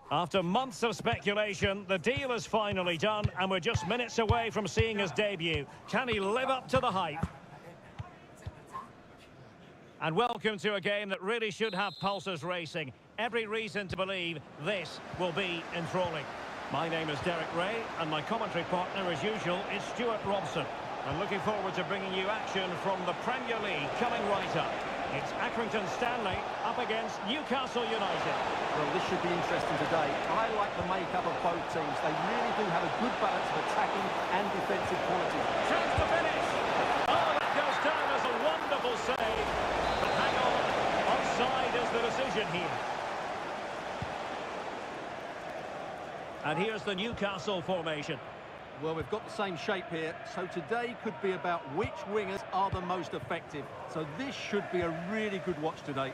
After months of speculation, the deal is finally done, and we're just minutes away from seeing his debut. Can he live up to the hype? And welcome to a game that really should have pulses racing. Every reason to believe this will be enthralling. My name is Derek Ray, and my commentary partner, as usual, is Stuart Robson. I'm looking forward to bringing you action from the Premier League coming right up. It's Accrington Stanley up against Newcastle United. Well, this should be interesting today. I like the makeup of both teams. They really do have a good balance of attacking and defensive qualities. Chance to finish. Oh, that goes down as a wonderful save. But hang on, offside is the decision here. And here's the Newcastle formation. Well, we've got the same shape here, so today could be about which wingers are the most effective. So this should be a really good watch today. Is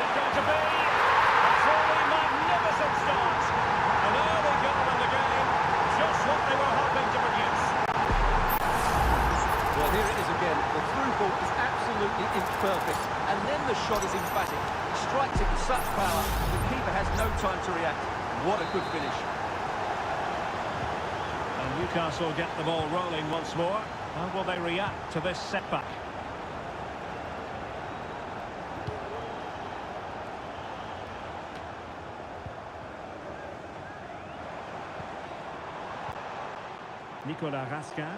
it going to be? A truly magnificent start. An early goal in the game, just what they were hoping to produce. Well, here it is again. The through ball is absolutely imperfect, and then the shot is emphatic. He strikes it with such power, the keeper has no time to react. What a good finish. And Newcastle get the ball rolling once more. How will they react to this setback? Nicolas Raskin.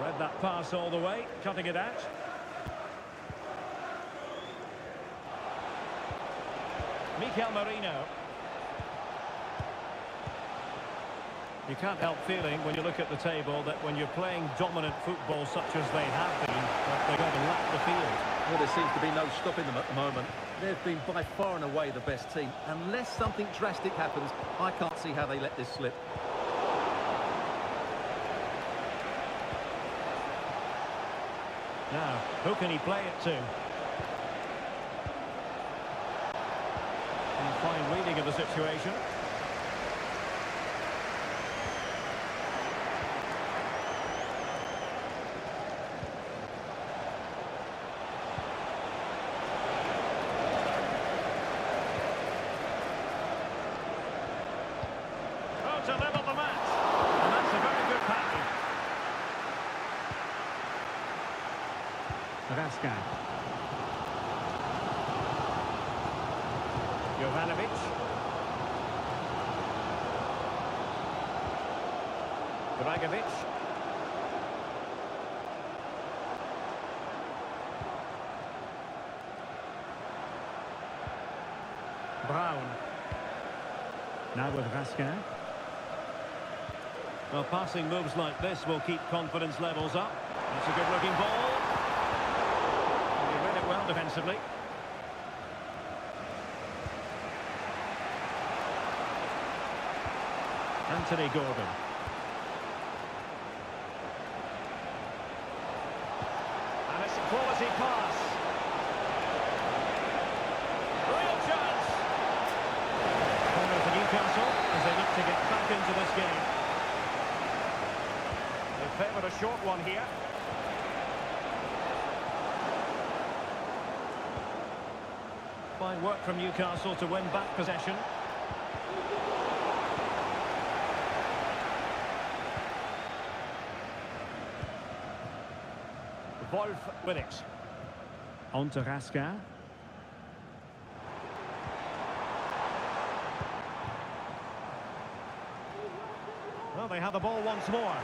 Read that pass all the way, cutting it out. Mikel Merino. You can't help feeling when you look at the table that when you're playing dominant football such as they have been, that they're going to lap the field. Well, there seems to be no stopping them at the moment. They've been by far and away the best team. Unless something drastic happens, I can't see how they let this slip. Now, who can he play it to? And fine reading of the situation. Oh, to level the match. And that's a very good package. Raskin. Jovanovic. Dragovic. Brown. Now with Raskin. Well, passing moves like this will keep confidence levels up. It's a good-looking ball. He read it well defensively. Anthony Gordon. And it's a quality pass. Real chance. Corner for Newcastle as they look to get back into this game. They favoured a short one here. Fine work from Newcastle to win back possession. Wolf with it. On to Raskin. Well, they have the ball once more.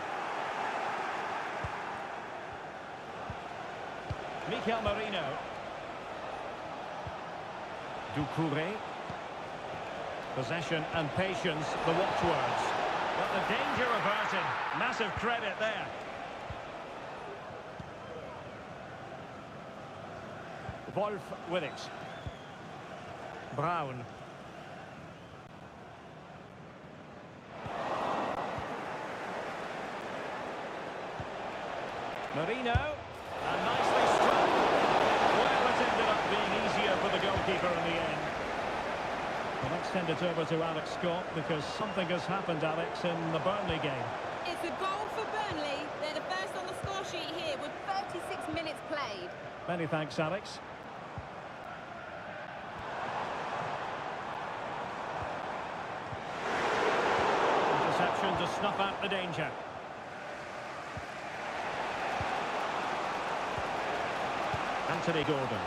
Mikel Merino. Doucouré. Possession and patience, the watchwords. But the danger averted. Massive credit there. Wolf with it. Brown. Merino. And nicely struck. Well, it ended up being easier for the goalkeeper in the end. Well, let's send it over to Alex Scott because something has happened, Alex, in the Burnley game. It's a goal for Burnley. They're the first on the score sheet here with 36 minutes played. Many thanks, Alex. Interception to snuff out the danger. Anthony Gordon.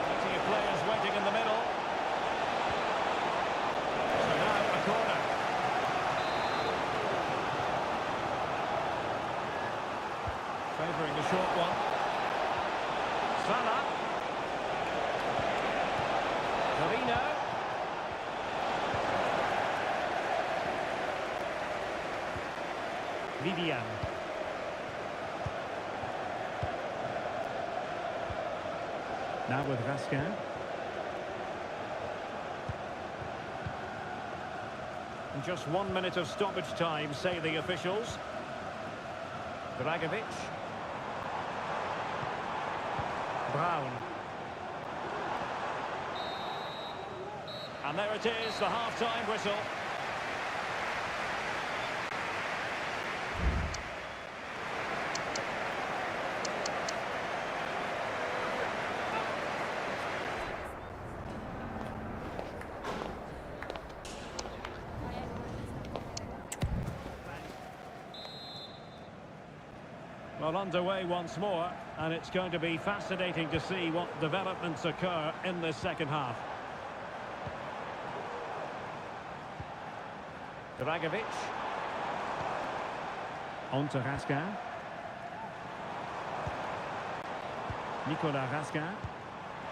Plenty of players waiting in the middle. So now a corner. Favouring the short one. Salah. Torino. Vivian. Now with Raskin. And just 1 minute of stoppage time, say the officials. Dragovic. Brown. And there it is, the half-time whistle. Well, underway once more, and it's going to be fascinating to see what developments occur in this second half. Dragovic. On to Raskin. Nicolas Raskin.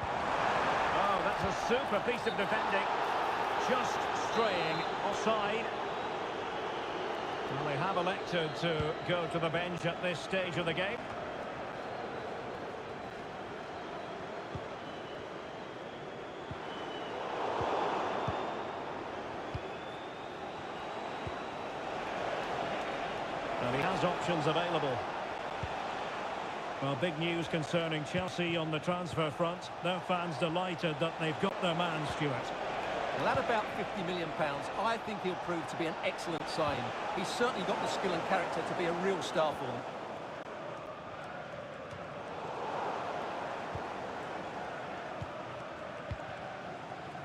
Oh, that's a super piece of defending. Just straying offside. Well, they have elected to go to the bench at this stage of the game. And he has options available. Well, big news concerning Chelsea on the transfer front. Their fans delighted that they've got their man, Stuart. Well, at about £50 million, I think he'll prove to be an excellent signing. He's certainly got the skill and character to be a real star for them.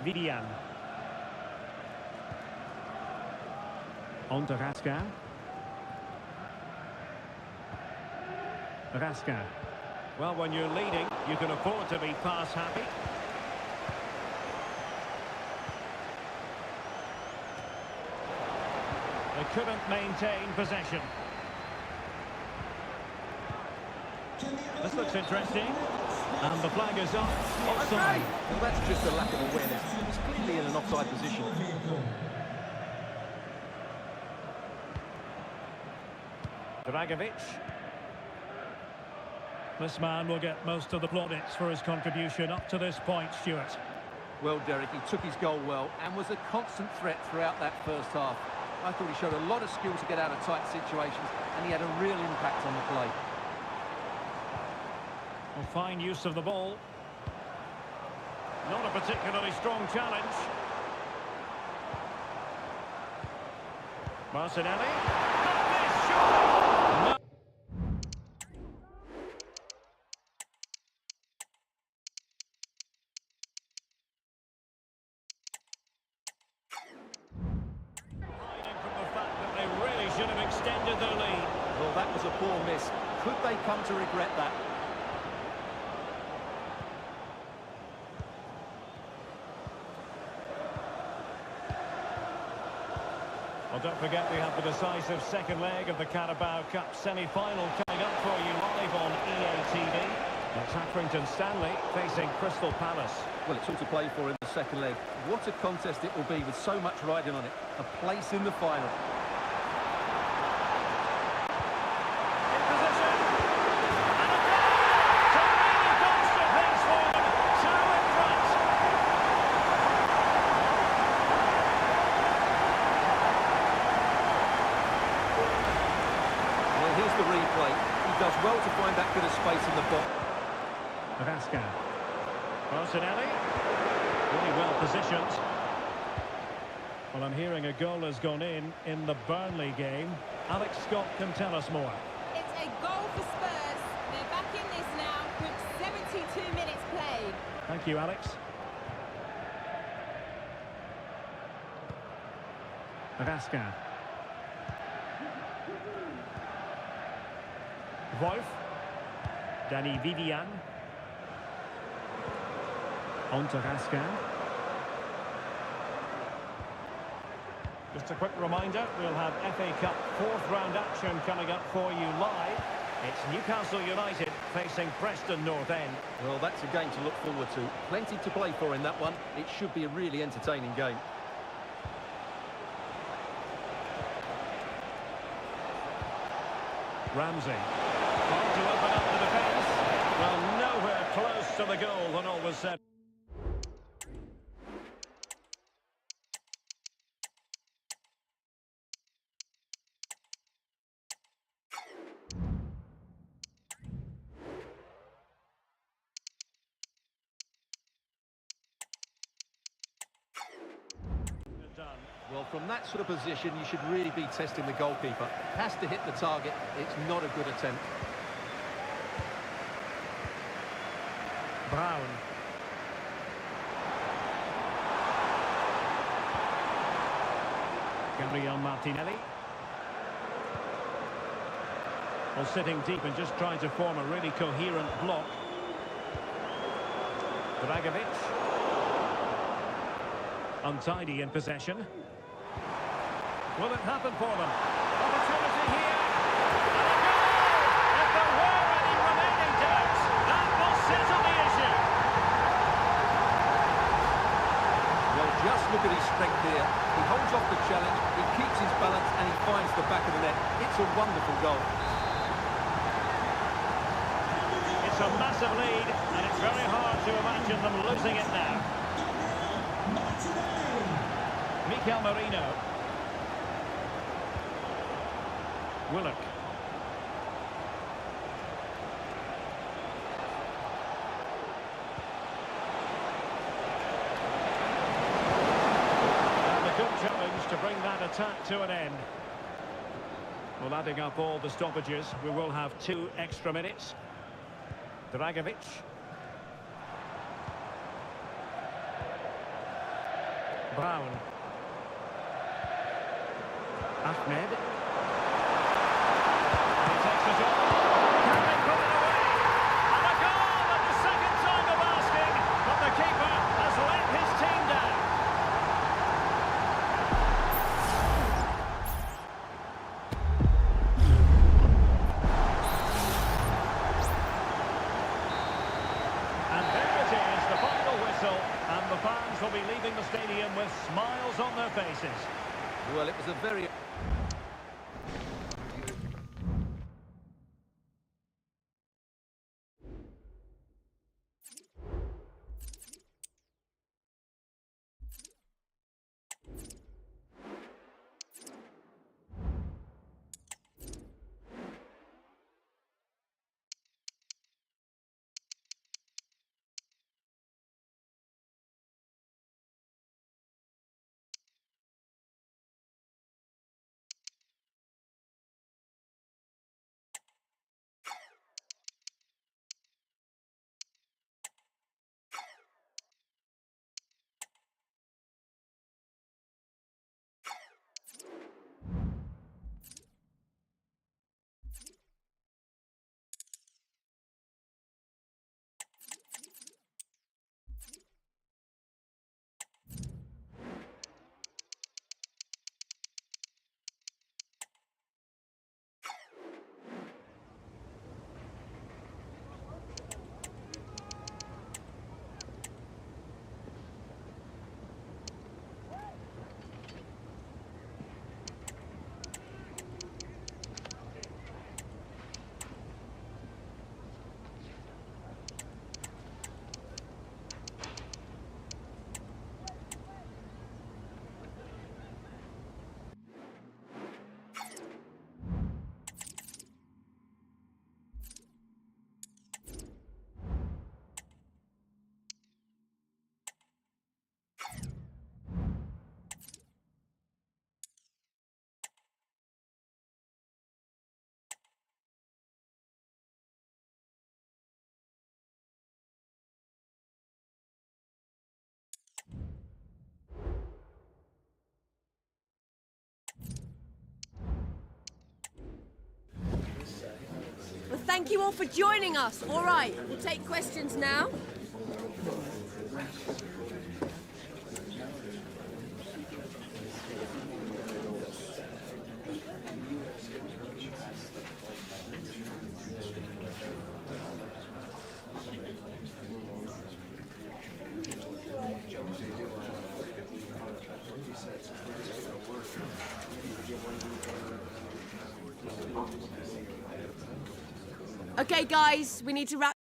Vivian. On to Raskin. Raskin. Well, when you're leading, you can afford to be pass happy. They couldn't maintain possession. This looks interesting. And the flag is up. Offside. Well, that's just a lack of awareness. He's clearly in an offside position. Dragovic. This man will get most of the plaudits for his contribution up to this point, Stuart. Well, Derek, he took his goal well and was a constant threat throughout that first half. I thought he showed a lot of skill to get out of tight situations, and he had a real impact on the play. Well, fine use of the ball. Not a particularly strong challenge. Martinelli. Got this shot! No. Hiding from the fact that they really should have extended their lead. Well, that was a poor miss. Could they come to regret that? Well, don't forget we have the decisive second leg of the Carabao Cup semi-final coming up for you live on EA TV. It's Accrington Stanley facing Crystal Palace. Well, it's all to play for in the second leg. What a contest it will be with so much riding on it. A place in the final. In position. And a goal to really bolster things for them. Two in front. Well, here's the replay. He does well to find that bit of space in the box. Raskin. Martinelli. Really well positioned. Well, I'm hearing a goal has gone in the Burnley game. Alex Scott can tell us more. It's a goal for Spurs. They're back in this now with 72 minutes played. Thank you, Alex. Raskin. Wolf. Danny Vivian. On to Raskin. Just a quick reminder, we'll have FA Cup fourth round action coming up for you live. It's Newcastle United facing Preston North End. Well, that's a game to look forward to. Plenty to play for in that one. It should be a really entertaining game. Ramsey. Hard to open up the defence. Well, nowhere close to the goal when all was said. Well, from that sort of position, you should really be testing the goalkeeper. Has to hit the target. It's not a good attempt. Brown. Gabriel Martinelli. Well, sitting deep and just trying to form a really coherent block. Dragovic. Untidy in possession. Will it happen for them? Opportunity here. And a goal! If there were any remaining doubts, that will settle the issue. Well, just look at his strength here. He holds off the challenge, he keeps his balance, and he finds the back of the net. It's a wonderful goal. It's a massive lead, and it's very hard to imagine them losing it now. Mikel Merino. Willock. And a good challenge to bring that attack to an end. Well, adding up all the stoppages, we will have 2 extra minutes. Dragovic. Brown. Ahmed. He takes it on. Can they put it away? And a goal at the second time of asking, but the keeper has let his team down. And there it is, the final whistle, and the fans will be leaving the stadium with smiles on their faces. Well, it was a very... thank you all for joining us. All right, we'll take questions now. Okay, guys, we need to wrap.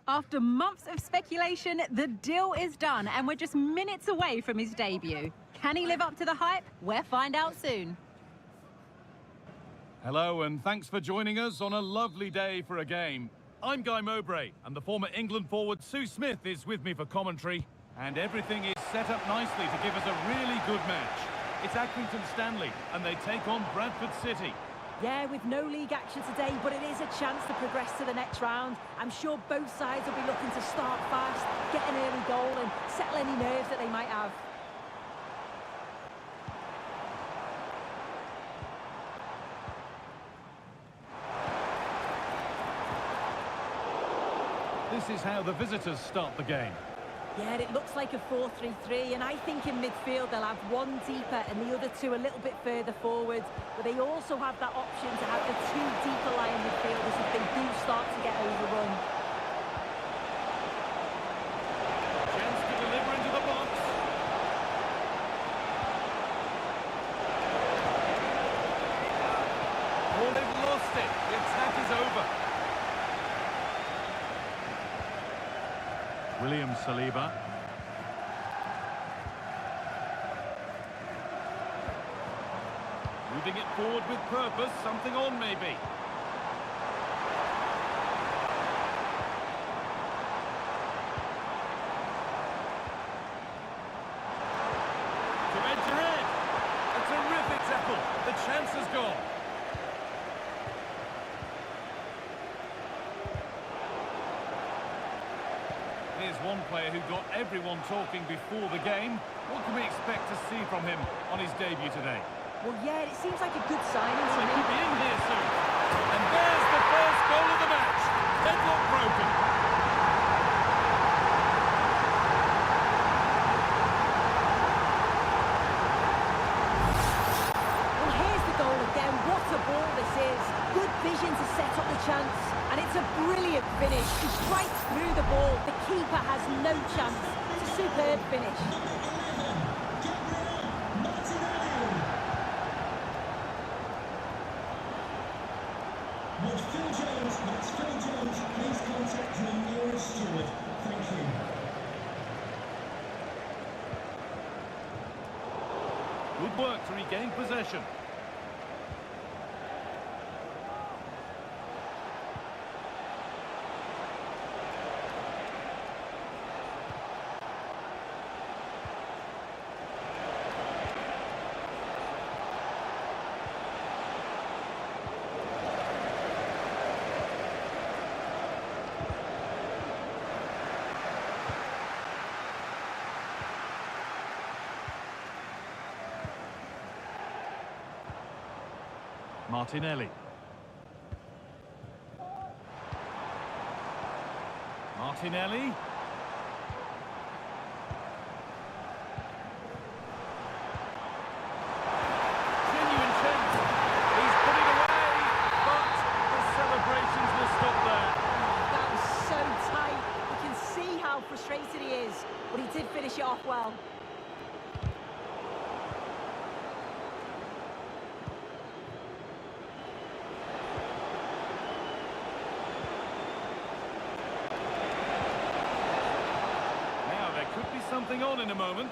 After months of speculation, the deal is done, and we're just minutes away from his debut. Can he live up to the hype? We'll find out soon. Hello, and thanks for joining us on a lovely day for a game. I'm Guy Mowbray, and the former England forward Sue Smith is with me for commentary. And everything is set up nicely to give us a really good match. It's Accrington Stanley, and they take on Bradford City. Yeah, with no league action today, but it is a chance to progress to the next round. I'm sure both sides will be looking to start fast, get an early goal and settle any nerves that they might have. This is how the visitors start the game. Yeah, it looks like a 4-3-3, and I think in midfield they'll have one deeper and the other two a little bit further forward. But they also have that option to have the two deeper lying midfielders if they do start to get overrun. Chance to deliver into the box. Oh, they've lost it. The attack is over. William Saliba. Moving it forward with purpose, something on maybe. To edge ahead. A terrific tackle. The chance has gone. Here's one player who got everyone talking before the game. What can we expect to see from him on his debut today? Well, yeah, it seems like a good signing to He me. could be in here soon. And there's the first goal of the match. Deadlock broken. Well, here's the goal again. What a ball this is. Good vision to set up the chance. And it's a brilliant finish. He strikes through the ball. The keeper has no chance. It's a superb finish. That's Phil Jones. Please contact the nearest steward. Thank you. Good work to regain possession. Martinelli. Martinelli. Genuine chance. He's putting away, but the celebrations will stop there. That was so tight. You can see how frustrated he is, but he did finish it off well. Could be something on in a moment.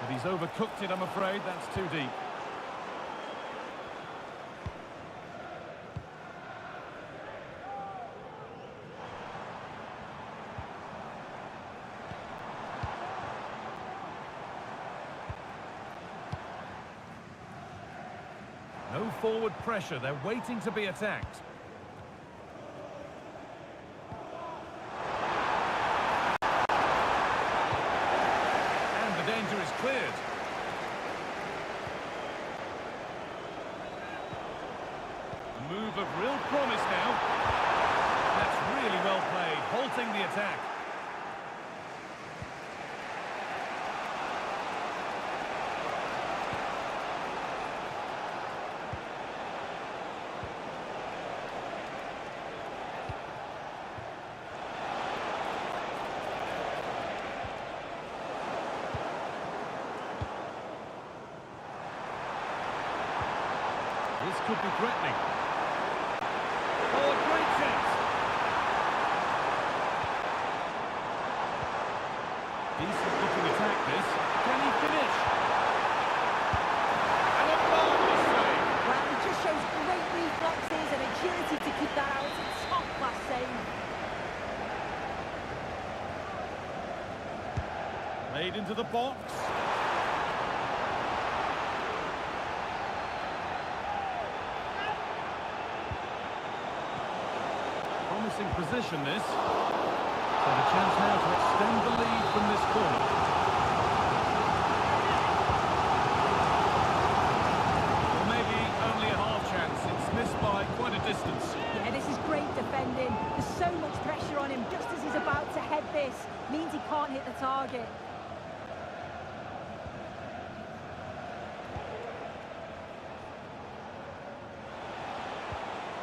But he's overcooked it, I'm afraid. That's too deep. No forward pressure, they're waiting to be attacked. And the danger is cleared. A move of real promise now. That's really well played, halting the attack. this could be threatening. Oh, a great chance. Decent looking attack this. Can he finish? And a marvellous save. Well, he just shows great reflexes and agility to keep that out. It's a top-class save. Played into the box. Promising position this. So the chance now to extend the lead from this corner. Well, maybe only a half chance. It's missed by quite a distance. Yeah, this is great defending. There's so much pressure on him just as he's about to head this. Means he can't hit the target.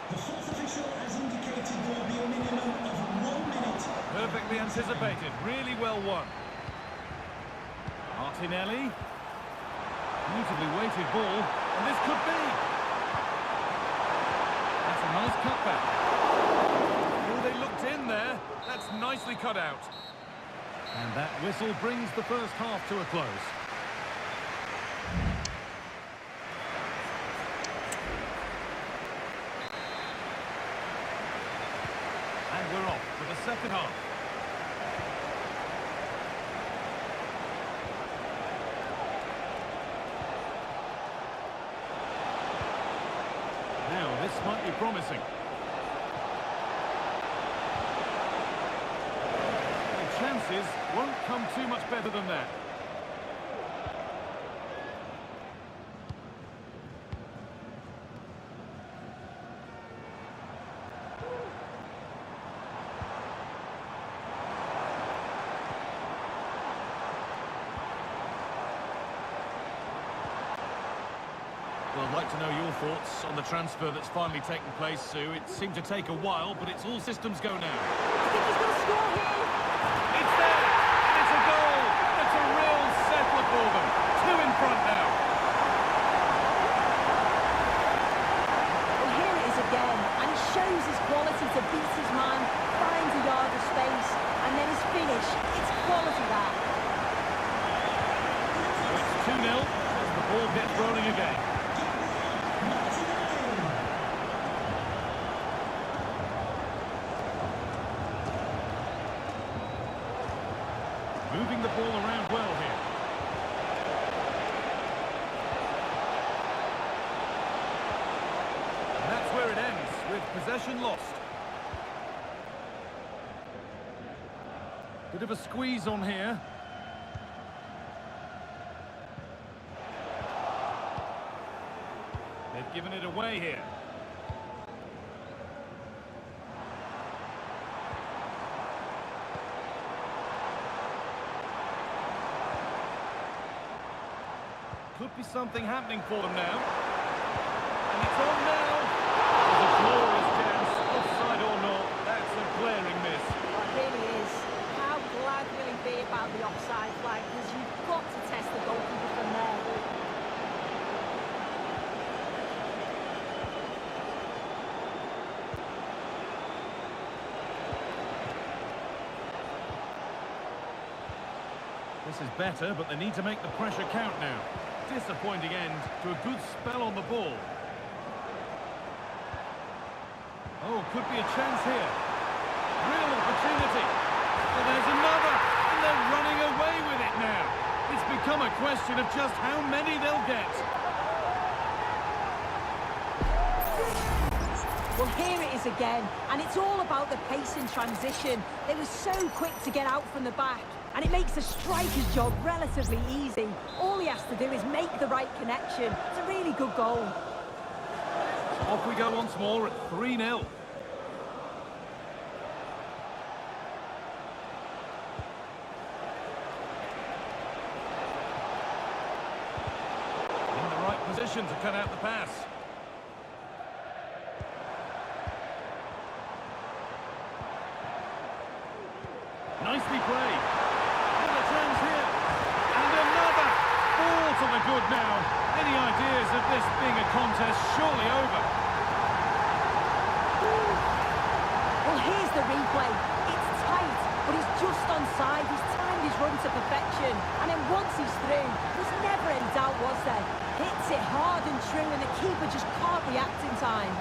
The fourth official has indicated there will be a minimum of 1 minute. Perfectly anticipated. Really well won. Martinelli. Beautifully weighted ball. And this could be. That's a nice cutback. Oh, they looked in there. That's nicely cut out. And that whistle brings the first half to a close. And we're off for the second half. Now, this might be promising. The chances won't come too much better than that. Well, I'd like to know your thoughts on the transfer that's finally taken place, Sue. It seemed to take a while, but it's all systems go now. I think he's going to score here. It's there! And it's a goal! It's a real settler for them. 2 in front now. Well, here it is again, and he shows his quality to beat his man, finds a yard of space, and then his finish. It's quality, that. So it's 2-0 as the ball gets rolling again. Moving the ball around well here. And that's where it ends, with possession lost. Bit of a squeeze on here. They've given it away here. Could be something happening for them now. And it's on now. There's a glorious chance. Offside or not, that's a glaring miss. Well, it really is. How glad will he be about the offside flag? Because you've got to test the goalkeeper from there. This is better, but they need to make the pressure count now. Disappointing end to a good spell on the ball. Oh, could be a chance here. Real opportunity. And there's another, and they're running away with it now. It's become a question of just how many they'll get. Well, here it is again, and it's all about the pace in transition. They were so quick to get out from the back, and it makes the striker's job relatively easy. All he has to do is make the right connection. It's a really good goal. Off we go once more at 3-0. In the right position to cut out the pass. Nicely played. And a chance here. And another. Ball to the are good now. Any ideas of this being a contest surely over? Well, here's the replay. It's tight, but he's just onside. He's timed his run to perfection. And then once he's through, there's never any doubt, was there? Hits it hard and true, and the keeper just can't react in time.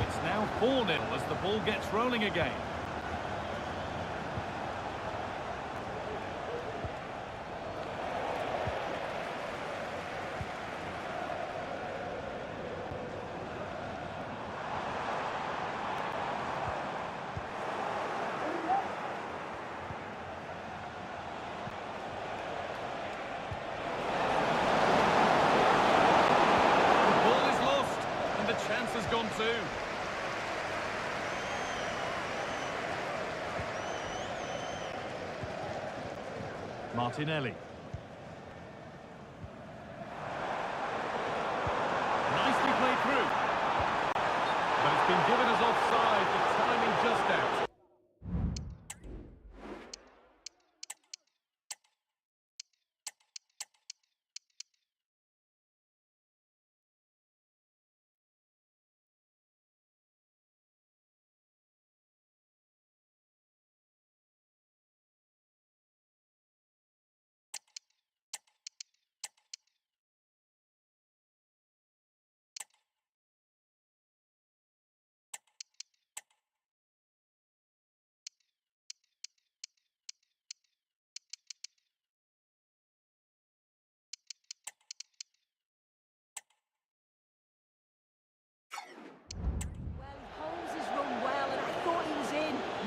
It's now 4-0 as the ball gets rolling again. Has gone too. Martinelli. Nicely played through. But it's been given as offside, the timing just out.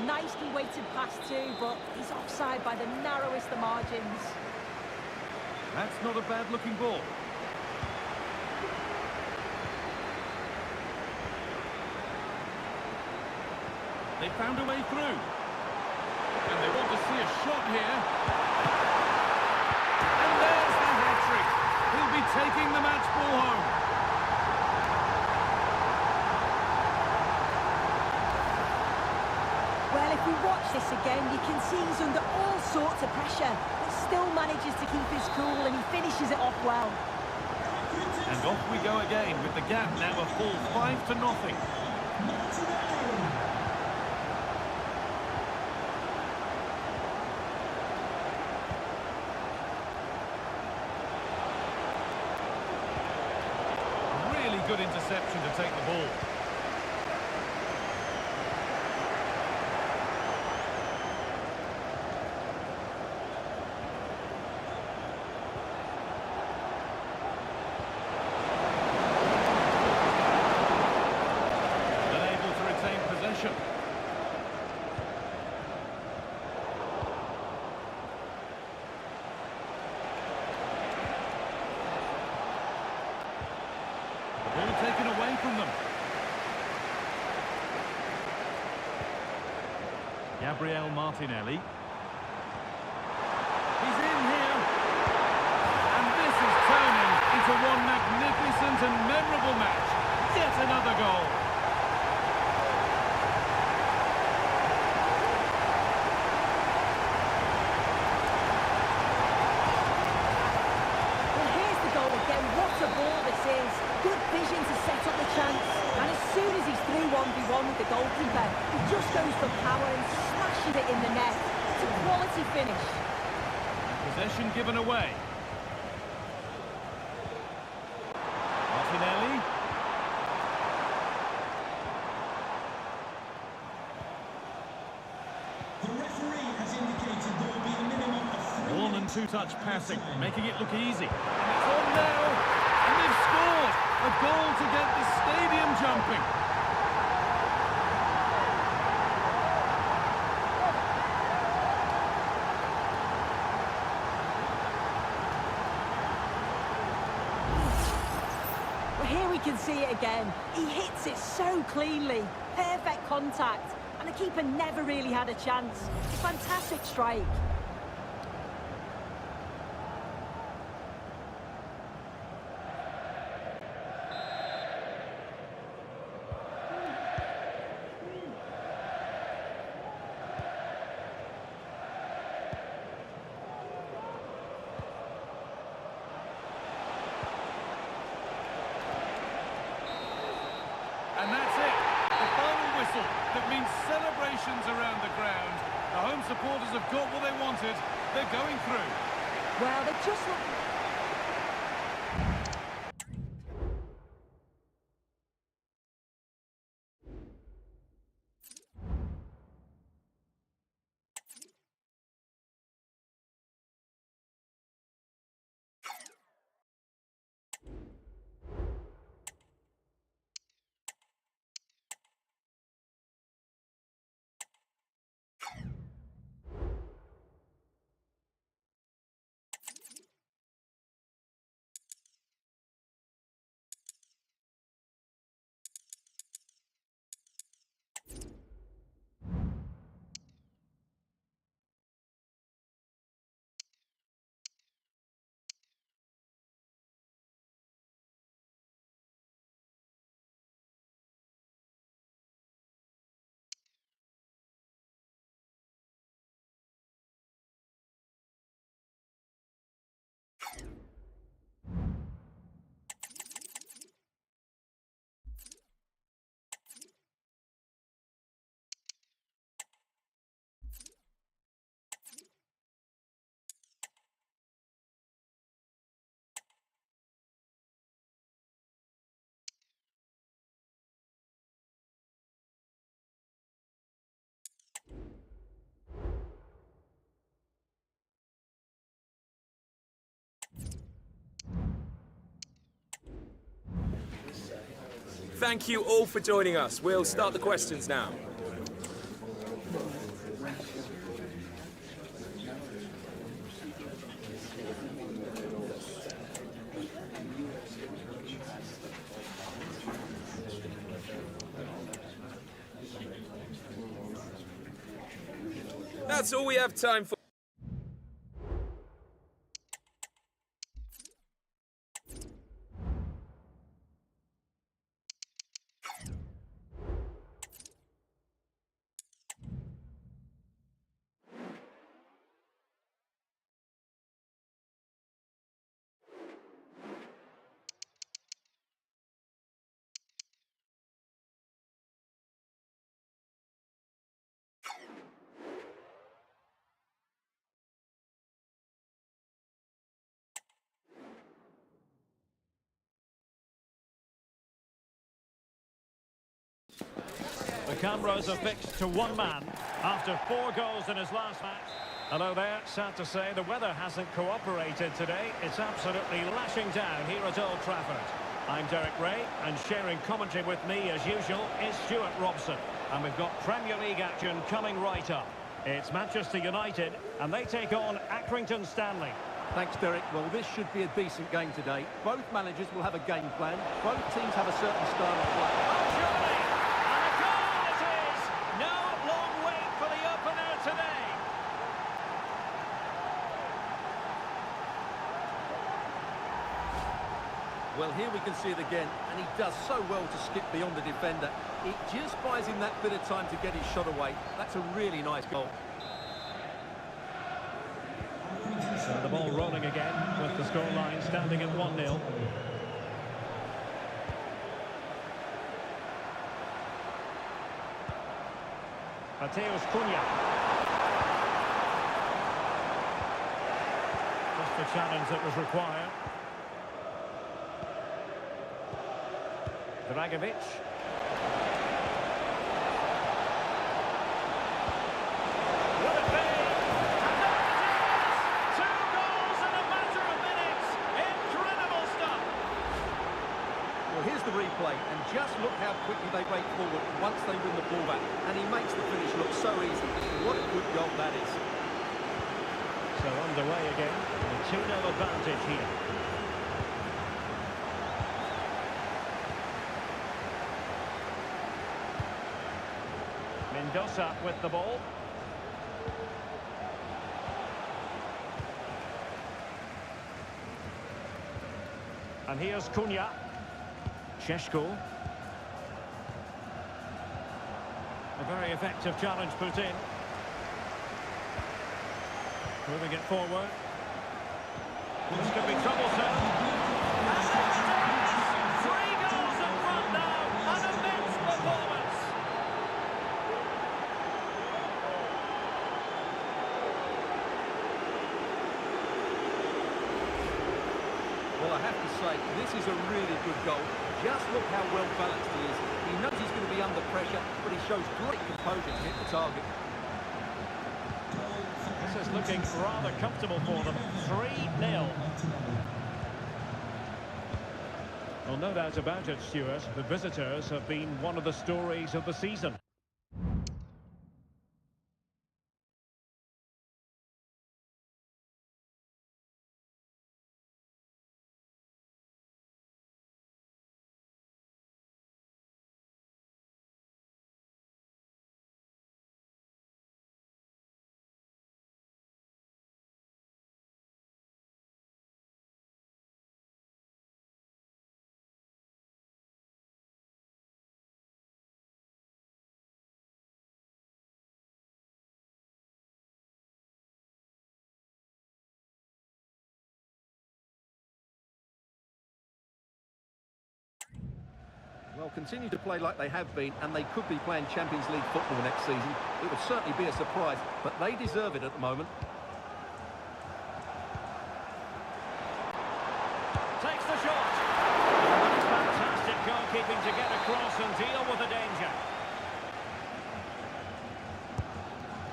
Nicely weighted pass too, but he's offside by the narrowest of margins. That's not a bad-looking ball. They found a way through. And they want to see a shot here. And there's the hat-trick. He'll be taking the match ball home. Well, if we watch this again, you can see he's under all sorts of pressure, but still manages to keep his cool, and he finishes it off well. And off we go again, with the gap now a full 5-0. Really good interception to take the ball. Ball taken away from them. Gabriel Martinelli. He's in here. And this is turning into one magnificent and memorable match. Yet another goal. Well, here's the goal again. What a ball this is. Good vision to set up the chance, and as soon as he's through 1v1 with the goalkeeper, he just goes for power and smashes it in the net. It's a quality finish. Possession given away. Martinelli. The referee has indicated there will be a minimum of 3 One and two-touch passing, making it look easy. And it's on now, and they've scored! A goal to get the stadium jumping. Well, here we can see it again. He hits it so cleanly. Perfect contact. And the keeper never really had a chance. A fantastic strike. ovations around the ground. The home supporters have got what they wanted. They're going through. Well, they just look... Thank you all for joining us. We'll start the questions now. That's all we have time for. The cameras are fixed to one man after 4 goals in his last match. Hello there, sad to say the weather hasn't cooperated today. It's absolutely lashing down here at Old Trafford. I'm Derek Ray, and sharing commentary with me as usual is Stuart Robson. And we've got Premier League action coming right up. It's Manchester United, and they take on Accrington Stanley. Thanks, Derek. Well, this should be a decent game today. Both managers will have a game plan. Both teams have a certain style of play. Surely! And a goal it is! No long wait for the opener today. Well, here we can see it again, and he does so well to skip beyond the defender. It just buys him that bit of time to get his shot away. That's a really nice goal. So the ball rolling again with the scoreline standing at 1-0. Mateus Cunha. Just the challenge that was required. Dragovic. Will it be? And there it is! 2 goals in a matter of minutes. Incredible stuff. Well, here's the replay, and just look how quickly they break forward once they win the ball back. And he makes the finish look so easy. What a good goal that is. So underway again. A 2-0 advantage here. Mendoza with the ball. And here's Cunha. Sheshko. A very effective challenge put in. Moving it forward. This could be troublesome. And there it is! 3 goals in front now. An immense performance. Well, I have to say, this is a really good goal. Just look how well balanced he is. He knows he's going to be under pressure, but he shows great composure to hit the target. This is looking rather comfortable for them. 3-0. Well, no doubt about it, Stuart. The visitors have been one of the stories of the season. Well, continue to play like they have been, and they could be playing Champions League football next season. It would certainly be a surprise, but they deserve it at the moment. Takes the shot. Fantastic goalkeeping to get across and deal with the danger.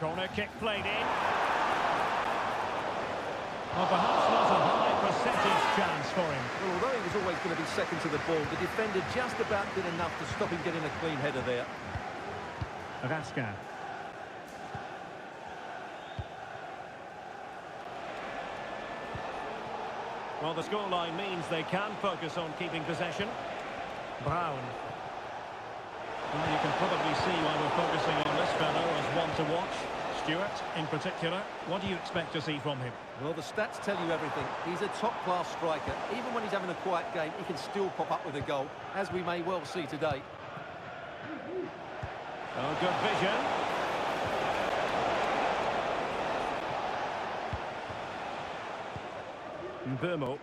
Corner kick played in. Well, perhaps not a high percentage chance for him. Well, although he was always going to be second to the ball, the defender just about did enough to stop him getting a clean header there. Raskin. Well, the scoreline means they can focus on keeping possession. Brown. Well, you can probably see why we're focusing on this fellow as one to watch. Stuart, in particular, what do you expect to see from him? Well, the stats tell you everything. He's a top-class striker. Even when he's having a quiet game, he can still pop up with a goal, as we may well see today. Oh, good vision. Burmo.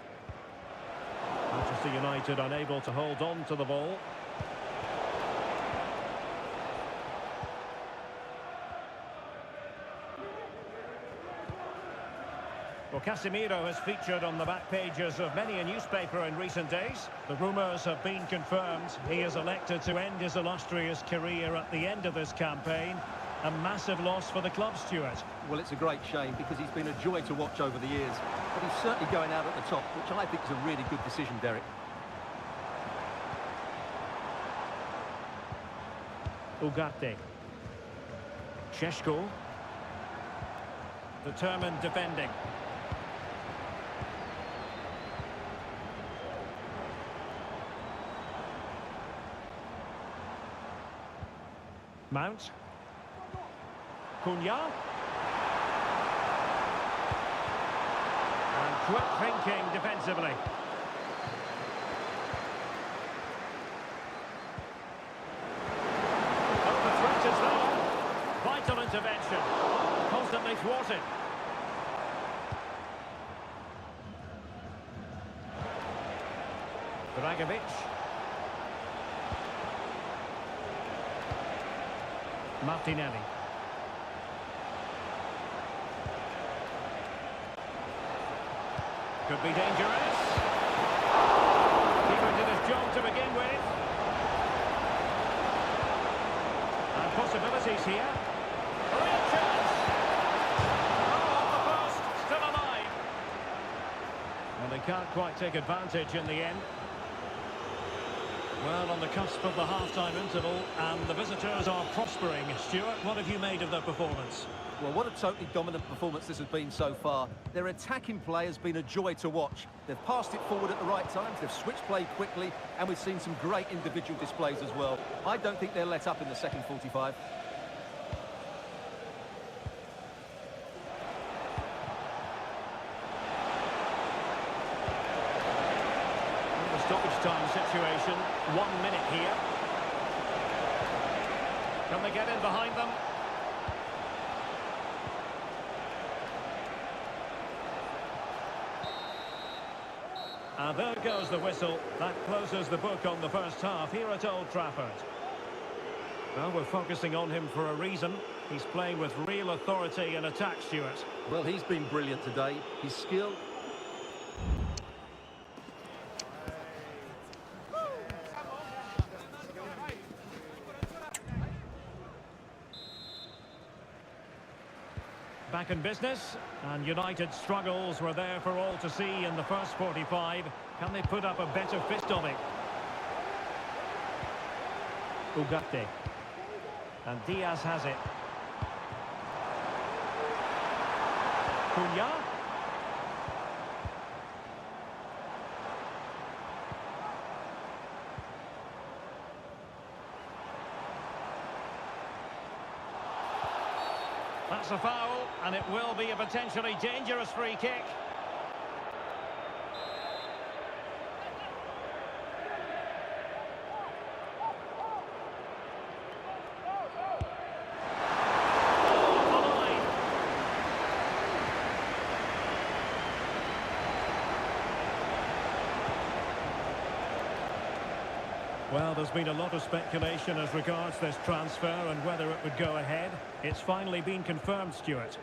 Manchester United unable to hold on to the ball. Well, Casemiro has featured on the back pages of many a newspaper in recent days. The rumours have been confirmed. He has elected to end his illustrious career at the end of this campaign. A massive loss for the club, Stuart. Well, it's a great shame because he's been a joy to watch over the years. But he's certainly going out at the top, which I think is a really good decision, Derek. Ugarte. Šeško. Determined defending. Mount. Cunha. And quick thinking defensively. Oh, the threat is there. Vital intervention. Constantly thwarted. Dragovic. Martinelli. Could be dangerous. Keeper did his job to begin with. And possibilities here. Real chance. Oh, off the post. Still alive. And they can't quite take advantage in the end. Well, on the cusp of the half-time interval, and the visitors are prospering. Stuart, what have you made of their performance? Well, what a totally dominant performance this has been so far. Their attacking play has been a joy to watch. They've passed it forward at the right times, they've switched play quickly, and we've seen some great individual displays as well. I don't think they'll let up in the second 45. Stoppage time situation, 1 minute here. Can they get in behind them? And there goes the whistle. That closes the book on the first half here at Old Trafford. Well, we're focusing on him for a reason. He's playing with real authority in attack, Stuart. Well, he's been brilliant today. His skill... back in business, and United's struggles were there for all to see in the first 45. Can they put up a better fist of it? Ugarte. And Diaz has it. Cunha. That's a foul, and it will be a potentially dangerous free kick. Well, there's been a lot of speculation as regards this transfer and whether it would go ahead. It's finally been confirmed, Stuart.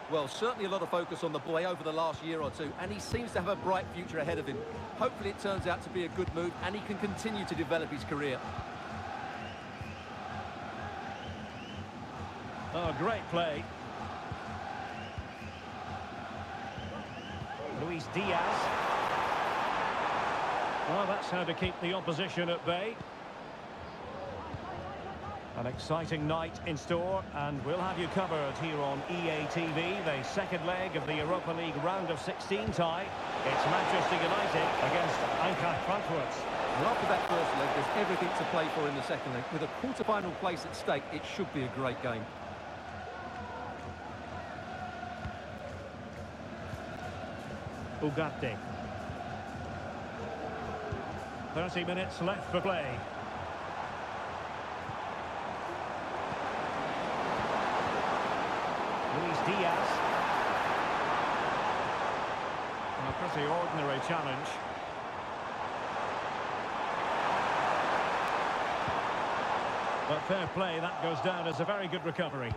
Well, certainly a lot of focus on the boy over the last year or two, and he seems to have a bright future ahead of him. Hopefully it turns out to be a good move and he can continue to develop his career. Oh, great play. Luis Diaz. Well, that's how to keep the opposition at bay. An exciting night in store, and we'll have you covered here on EA TV, the second leg of the Europa League round of 16 tie. It's Manchester United against Accrington Stanley. Well, after that first leg, there's everything to play for in the second leg. With a quarter-final place at stake, it should be a great game. Ugarte. 30 minutes left for play. Luis Diaz. And a pretty ordinary challenge. But fair play, that goes down as a very good recovery.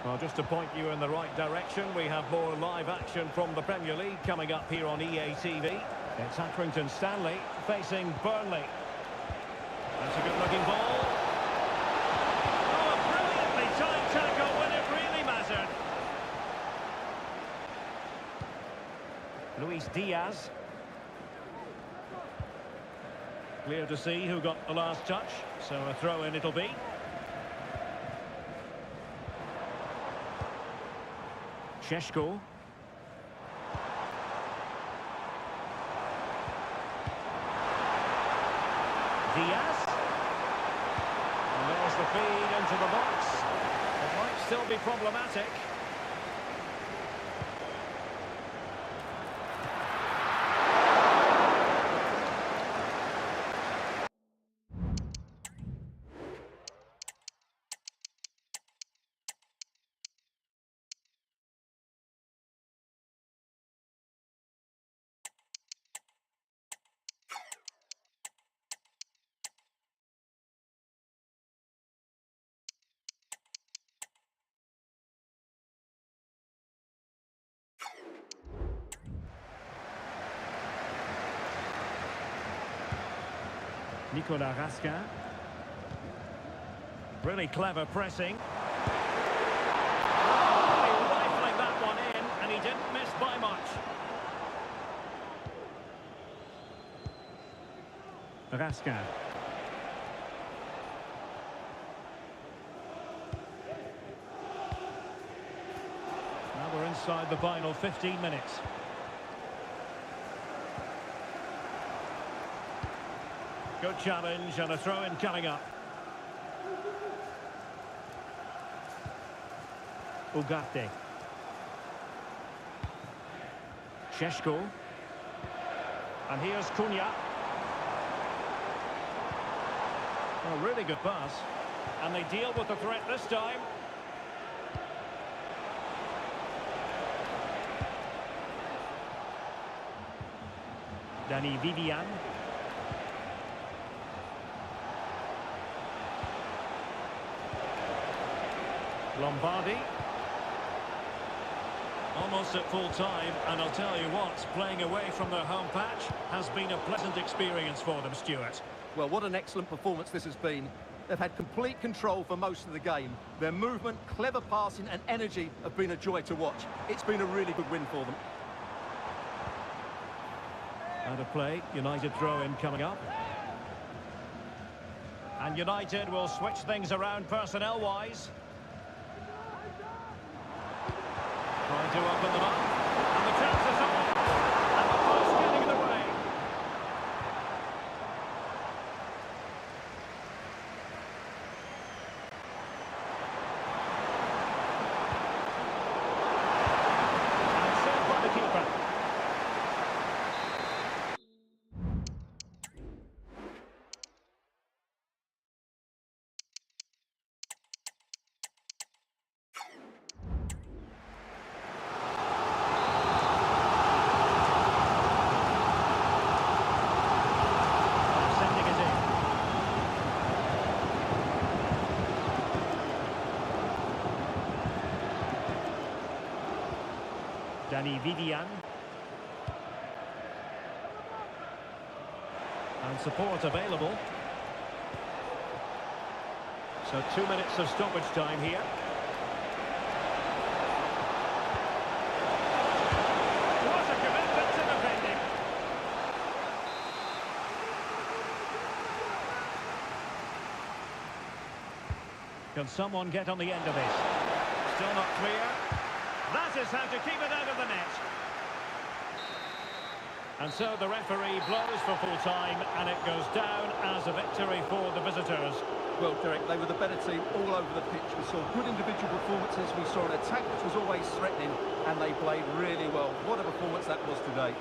Well, just to point you in the right direction, we have more live action from the Premier League coming up here on EA TV. It's Accrington Stanley facing Burnley. That's a good-looking ball. Oh, a brilliantly timed tackle when it really mattered. Luis Diaz. Clear to see who got the last touch, so a throw-in it'll be. Šeško. Diaz. And there's the feed into the box. It might still be problematic. Nicolas Raskin. Really clever pressing. Oh, rifling that one in, and he didn't miss by much. Raskin. Now we're inside the final 15 minutes. Good challenge and a throw-in coming up. Ugarte. Šeško. And here's Cunha. A really good pass. And they deal with the threat this time. Dani Vivian. Lombardi. Almost at full time, and I'll tell you what, playing away from their home patch has been a pleasant experience for them, Stuart. Well, what an excellent performance this has been. They've had complete control for most of the game. Their movement, clever passing and energy have been a joy to watch. It's been a really good win for them. Out of play, United throw-in coming up. And United will switch things around personnel-wise. Trying to open them up. And the chance is on. And the post getting in the way. And saved by the keeper. Sending it in. Danny Vivian. And support available. So 2 minutes of stoppage time here. What a commitment to defending. Can someone get on the end of this? Still not clear. That is how to keep it out of the net. And so the referee blows for full time, and it goes down as a victory for the visitors. Well, Derek, they were the better team all over the pitch. We saw good individual performances. We saw an attack which was always threatening, and they played really well. What a performance that was today.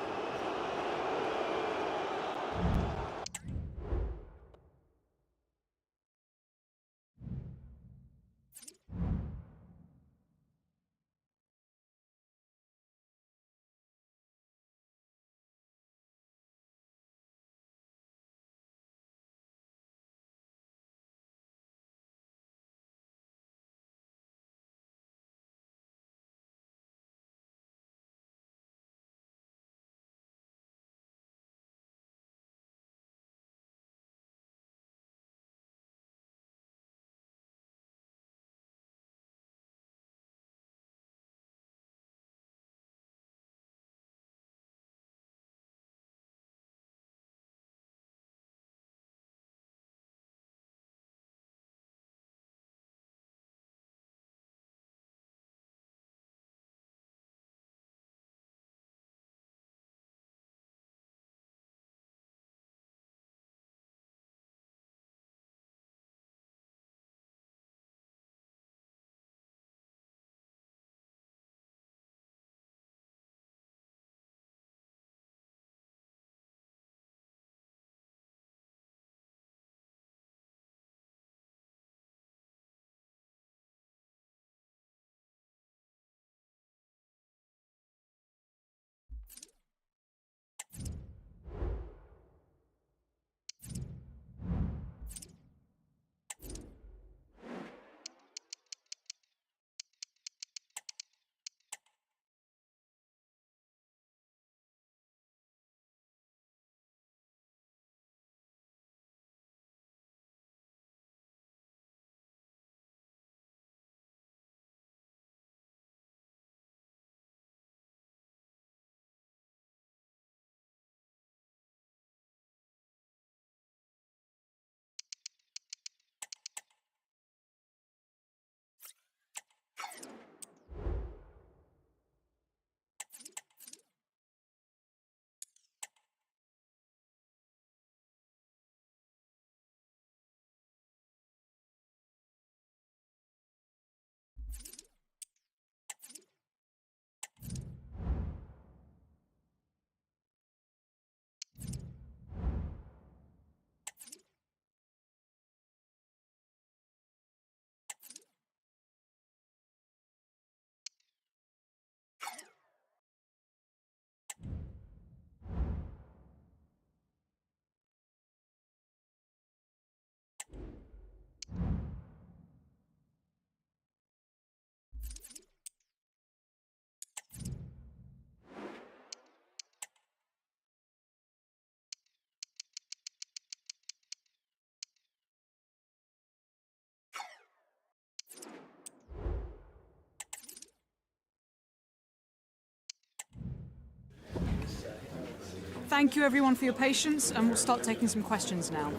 Thank you everyone for your patience, and we'll start taking some questions now.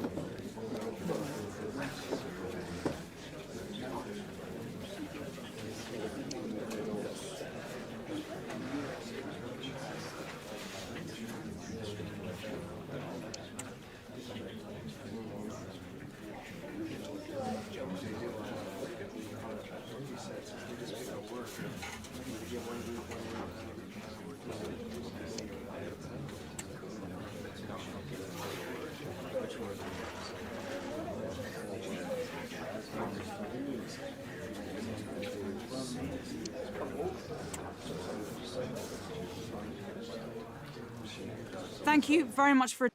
Thank you very much for...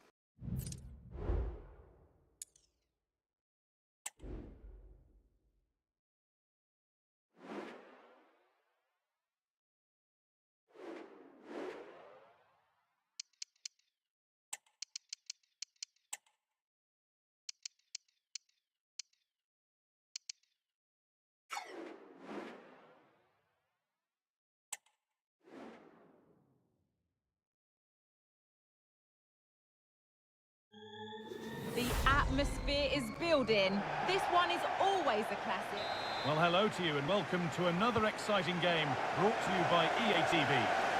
The atmosphere is building. This one is always a classic. Well, hello to you and welcome to another exciting game brought to you by EA TV.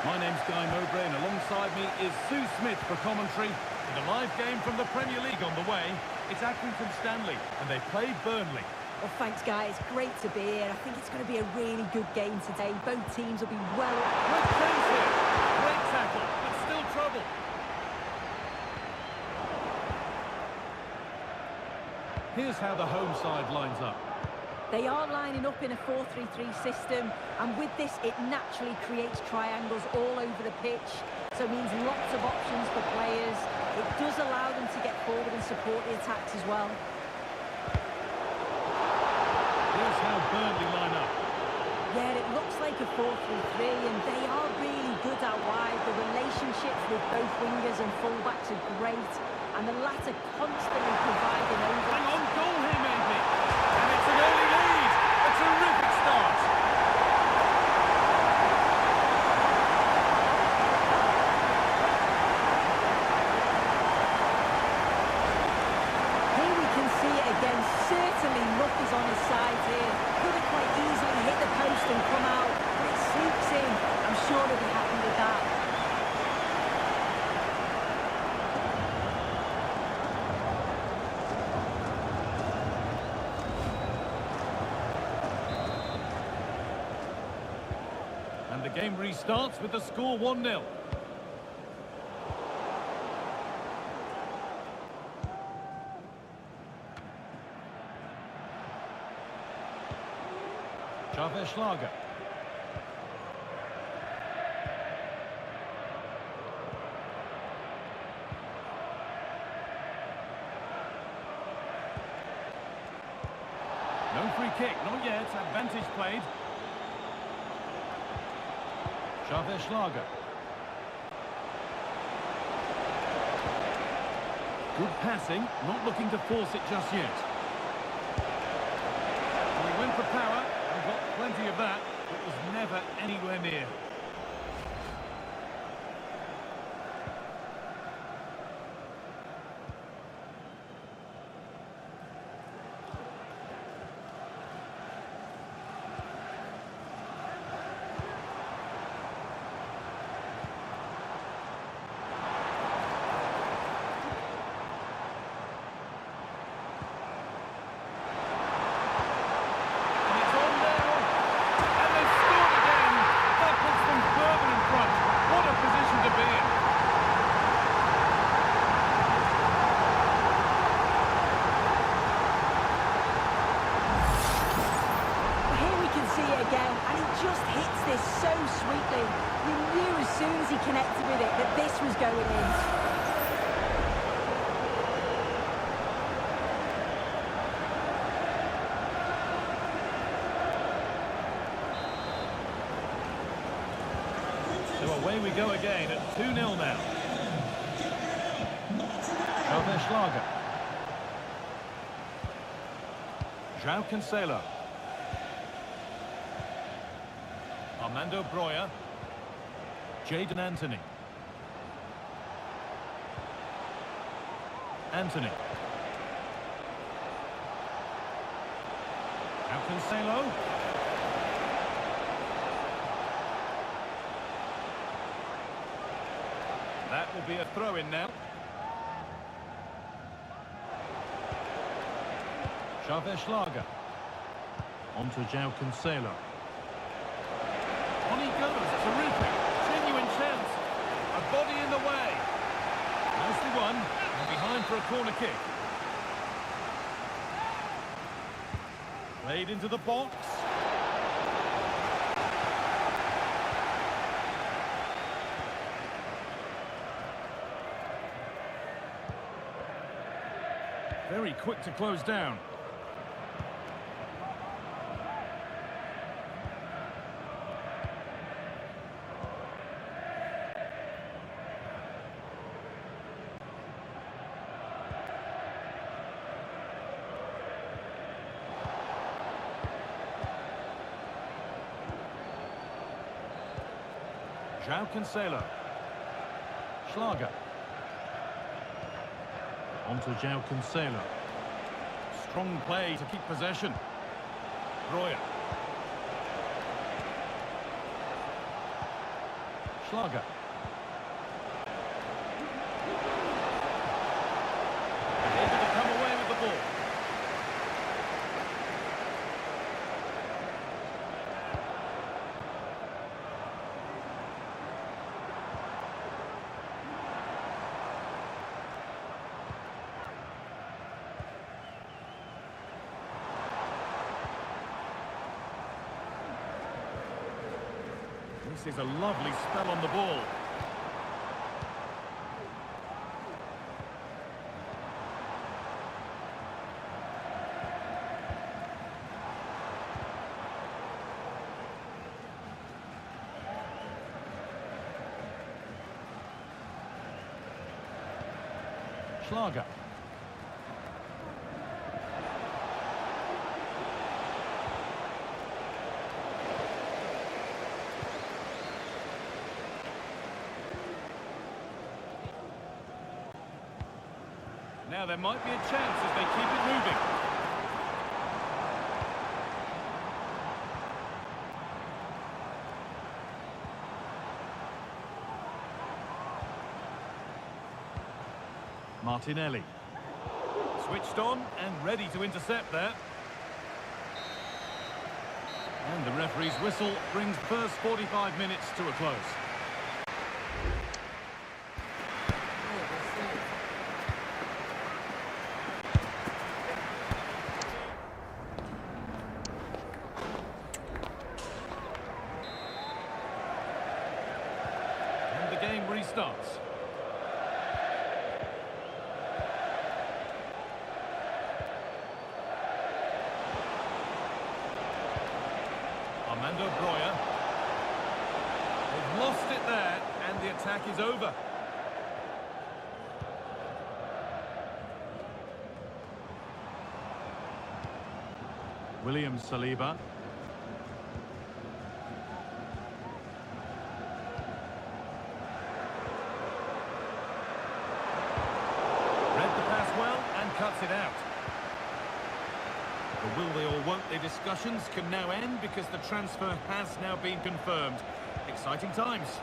My name's Guy Mowbray and alongside me is Sue Smith for commentary. With a live game from the Premier League on the way, it's Accrington Stanley and they play Burnley. Well, thanks, guys. Great to be here. I think it's going to be a really good game today. Both teams will be well... Good chance here. Great tackle, but still trouble. Here's how the home side lines up. They are lining up in a 4-3-3 system, and with this, it naturally creates triangles all over the pitch, so it means lots of options for players. It does allow them to get forward and support the attacks as well. Here's how Burnley line up. Yeah, it looks like a 4-3-3, and they are really good out wide. The relationships with both wingers and fullbacks are great, and the latter constantly providing over... Hang on, goal here maybe. And it's an early lead. A terrific start. Here we can see it again. Certainly luck is on his side here. Could have quite easily hit the post and come out, but it sneaks in. I'm sure he'll be happy with that. And the game restarts with the score 1-0. Schlager. No free kick, not yet. Advantage played. Schlager. Good passing, not looking to force it just yet. He went for power, and got plenty of that, but was never anywhere near. Connected with it, that this was going in. So away we go again at 2-0 now. Schlager. João Cancelo. Armando Broja. Jadon Anthony. Anthony. Cancelo. That will be a throw-in now. Schlager. On to Cancelo. On he goes. Terrific. Genuine chance. A body in the way. Nicely won. And behind for a corner kick. Played into the box. Very quick to close down. Cancelo. Schlager. On to Cancelo. Strong play to keep possession. Breuer. Schlager. Able to come away with the ball. This is a lovely spell on the ball. Schlager. Now there might be a chance as they keep it moving. Martinelli. Switched on and ready to intercept there. And the referee's whistle brings the first 45 minutes to a close. Game restarts. Armando Breuer. They've lost it there, and the attack is over. William Saliba. Cuts it out. The will they or won't they discussions can now end because the transfer has now been confirmed. Exciting times.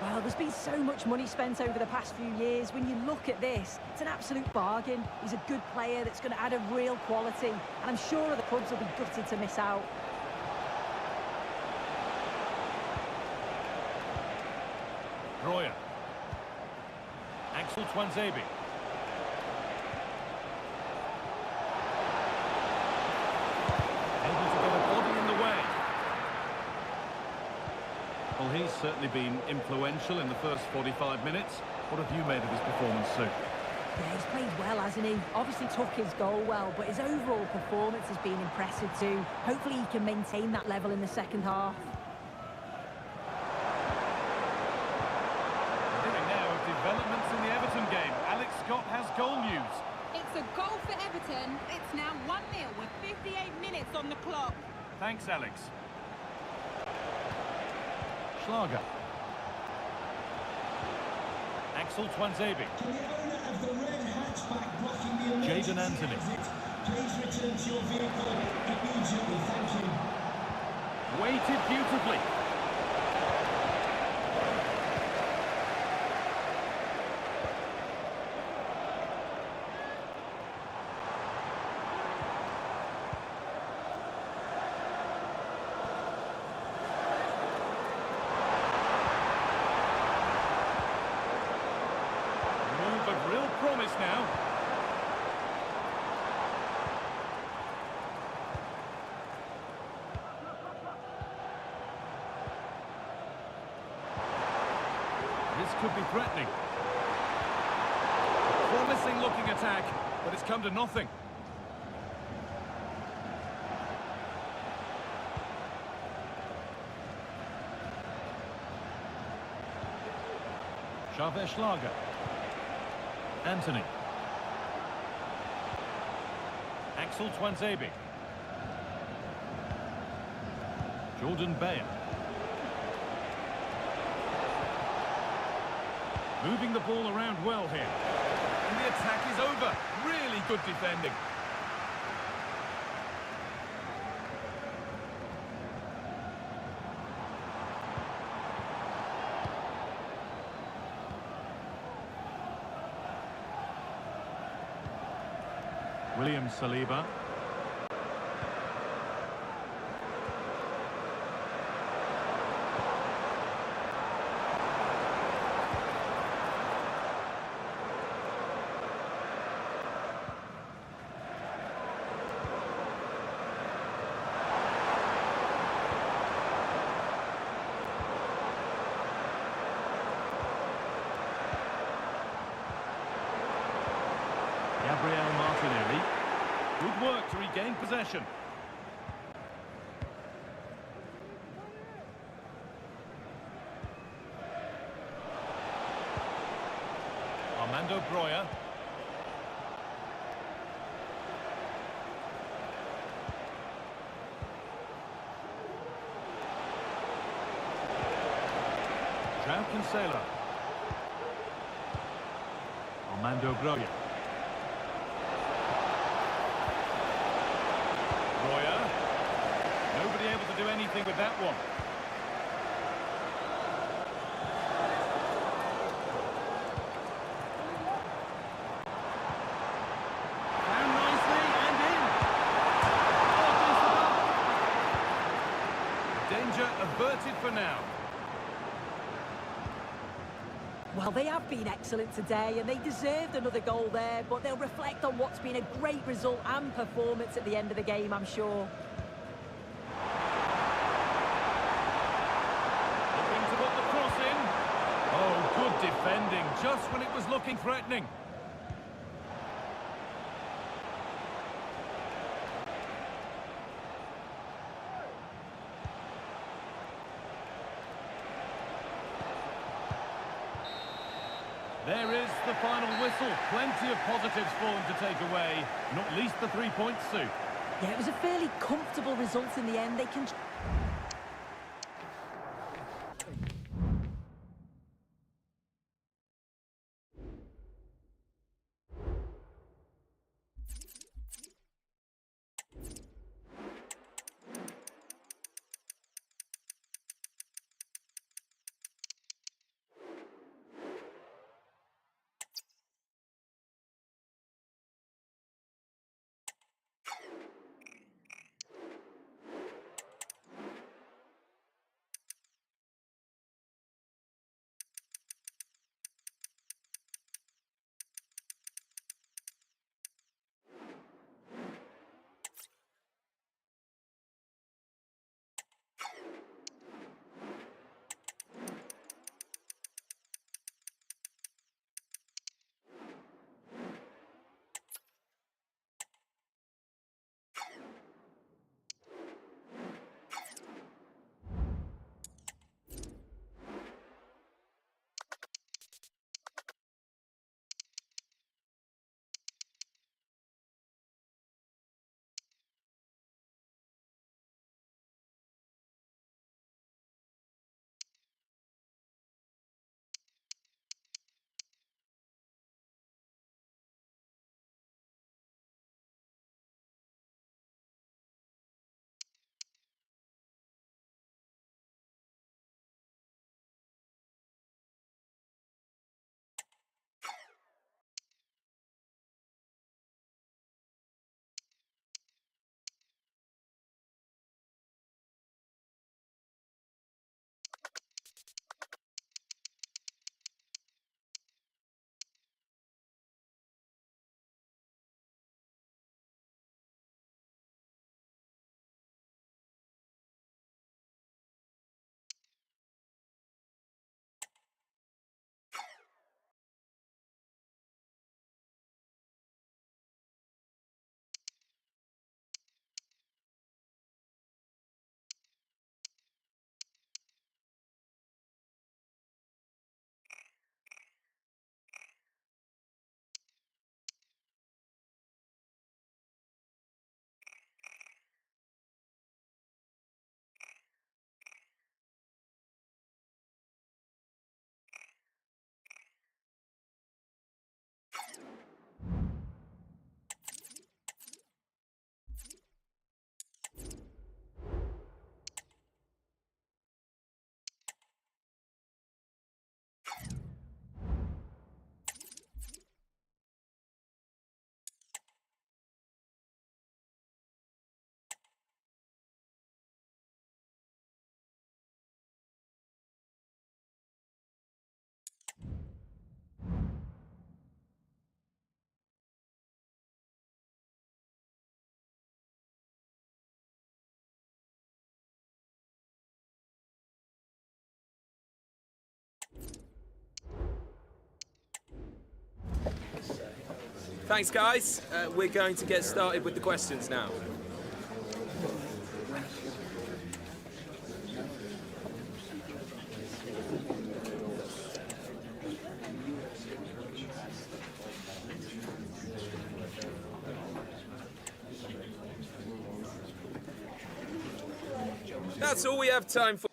Well, there's been so much money spent over the past few years. When you look at this, it's an absolute bargain. He's a good player that's going to add a real quality, and I'm sure the clubs will be gutted to miss out. Breuer. Axel Tuanzebe. Well, he's certainly been influential in the first 45 minutes. What have you made of his performance, Sue? Yeah, he's played well, hasn't he? Obviously took his goal well, but his overall performance has been impressive too. Hopefully he can maintain that level in the second half. Beginning now of developments in the Everton game. Alex Scott has goal news. It's a goal for Everton. It's now 1-0 with 58 minutes on the clock. Thanks, Alex. Schlager. Axel Twanzebe. To the owner of the red hatchback blocking the emergency Jadon Anthony. exit, please return to your vehicle immediately. Thank you. Weighted beautifully. Move of real promise now. This could be threatening. Promising looking attack, but it's come to nothing. Schlager. Anthony. Axel Twanzebe. Jordan Bayer. Moving the ball around well here. And the attack is over. Really good defending. William Saliba. Gabriel Martinelli. Good work to regain possession. Armando Broja. João Cancelo. Armando Broja. Nobody able to do anything with that one. Down nicely and in. Danger averted for now. Well, they have been excellent today and they deserved another goal there, but they'll reflect on what's been a great result and performance at the end of the game, I'm sure. Looking to put the cross in. Oh, good defending, just when it was looking threatening. There is the final whistle. Plenty of positives for them to take away, not least the 3 points, Sue. Yeah, it was a fairly comfortable result in the end. They can... Thanks, guys. We're going to get started with the questions now. That's all we have time for.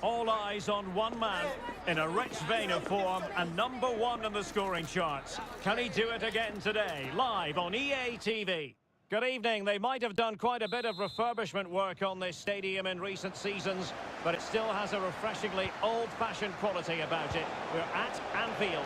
All eyes on one man in a rich vein of form and #1 in the scoring charts. Can he do it again today? Live on EA TV. Good evening. They might have done quite a bit of refurbishment work on this stadium in recent seasons, but it still has a refreshingly old-fashioned quality about it. We're at Anfield.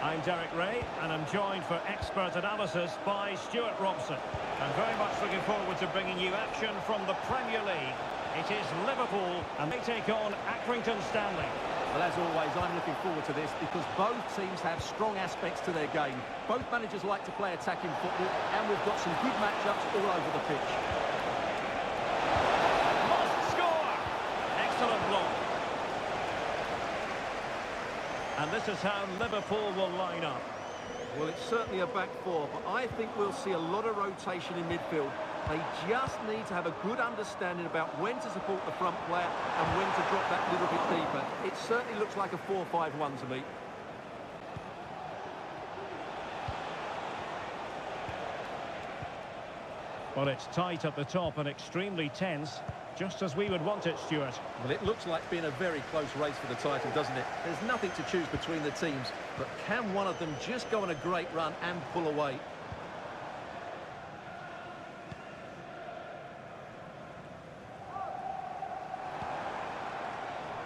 I'm Derek Ray, and I'm joined for expert analysis by Stuart Robson. I'm very much looking forward to bringing you action from the Premier League. It is Liverpool, and they take on Accrington Stanley. Well, as always, I'm looking forward to this because both teams have strong aspects to their game. Both managers like to play attacking football, and we've got some good matchups all over the pitch. Must score! Excellent block. And this is how Liverpool will line up. Well, it's certainly a back four, but I think we'll see a lot of rotation in midfield. They just need to have a good understanding about when to support the front player and when to drop that little bit deeper. It certainly looks like a 4-5-1 to me. Well, it's tight at the top and extremely tense, just as we would want it, Stuart. Well, it looks like being a very close race for the title, doesn't it? There's nothing to choose between the teams, but can one of them just go on a great run and pull away?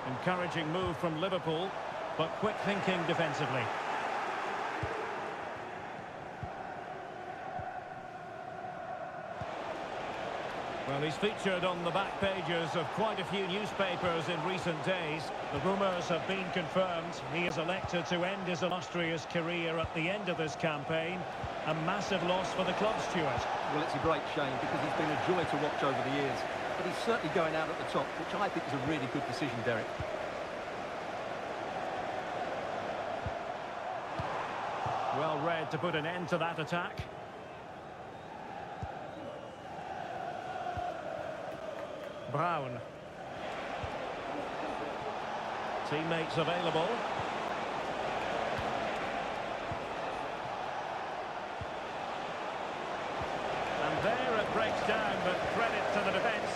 Encouraging move from Liverpool, but quick thinking defensively. Well, he's featured on the back pages of quite a few newspapers in recent days. The rumours have been confirmed. He has elected to end his illustrious career at the end of this campaign. A massive loss for the club, Stuart. Well, it's a great shame because he's been a joy to watch over the years. But he's certainly going out at the top, which I think is a really good decision, Derek. Well read to put an end to that attack. Brown. Teammates available. And there it breaks down, but credit to the defence.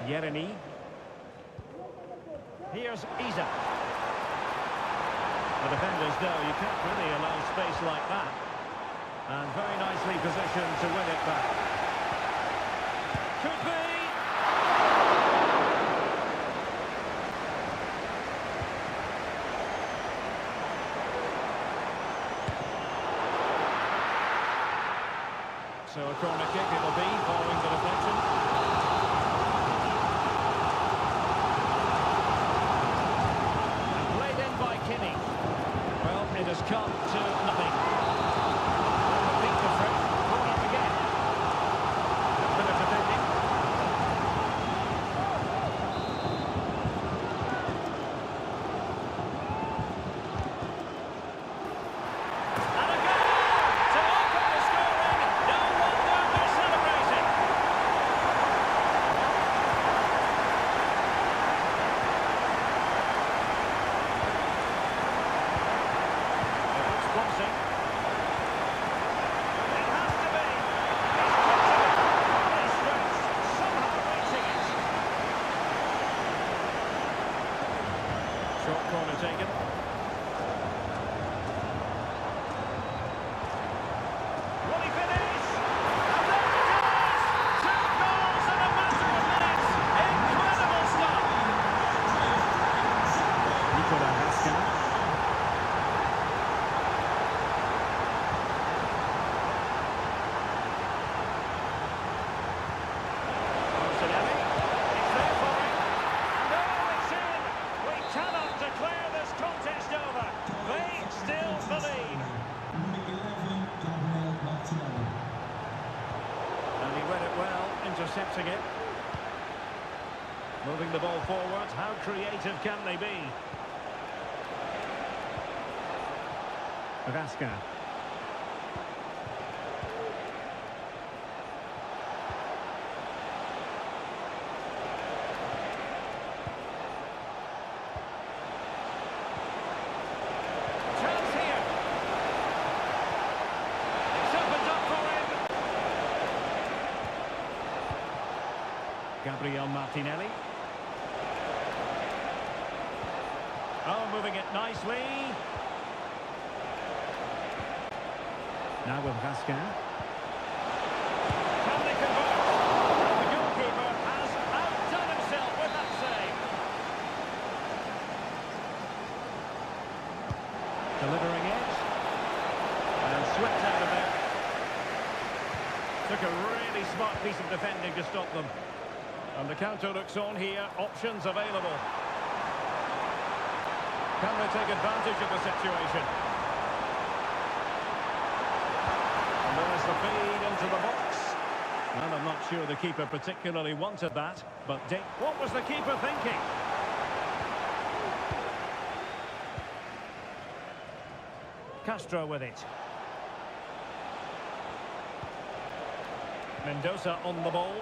Yeremy. Here's Iza. The defenders know you can't really allow space like that. And very nicely positioned to win it back. Could be. So a corner kick it will be following the deflection. And played in by Kinney. Well, it has come to nothing. Repeat the threat. Bring it again. A bit of defending. And a goal to open the scoring. No wonder they're celebrating. It looks promising. It has to be. He's stretched, somehow reaching it. Short corner taken. Will he finish? ball forward. How creative can they be? Vasca. Chance here. It's opened up for him. Gabriel Martinelli. Oh, moving it nicely. Now with Vasca. Can they convert? The goalkeeper has outdone himself with that save. Delivering it. And swept out of there. Took a really smart piece of defending to stop them. And the counter looks on here. Options available. Can they take advantage of the situation? And there's the feed into the box. Well, I'm not sure the keeper particularly wanted that, but what was the keeper thinking? Castro with it. Mendoza on the ball.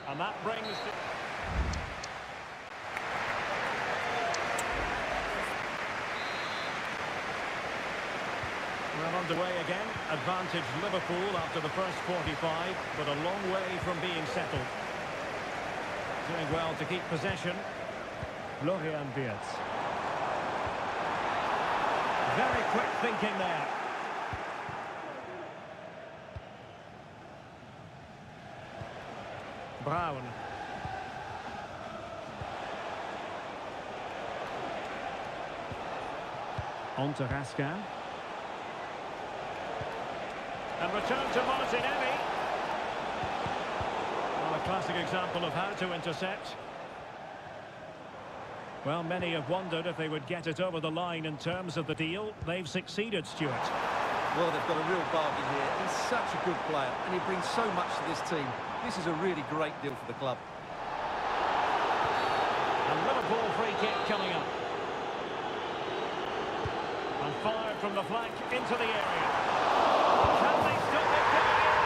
And that brings... Well, underway again. Advantage Liverpool after the first 45, but a long way from being settled. Doing well to keep possession. Florian Wirtz. Very quick thinking there. Brown. On to Raskin. And return to Martinelli. Well, a classic example of how to intercept. Well, many have wondered if they would get it over the line in terms of the deal. They've succeeded, Stuart. Well, they've got a real bargain here. He's such a good player, and he brings so much to this team. This is a really great deal for the club. And Liverpool free kick coming up. And fired from the flank into the area. Can they stop it going in?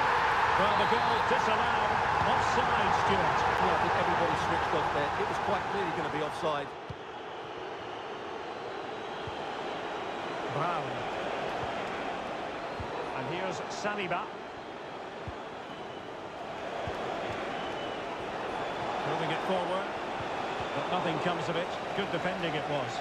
Well, the goal is disallowed. Offside, Stuart. Well, I think everybody switched off there. It was quite clearly going to be offside. Brown. And here's Saliba. Moving it forward. But nothing comes of it. Good defending it was.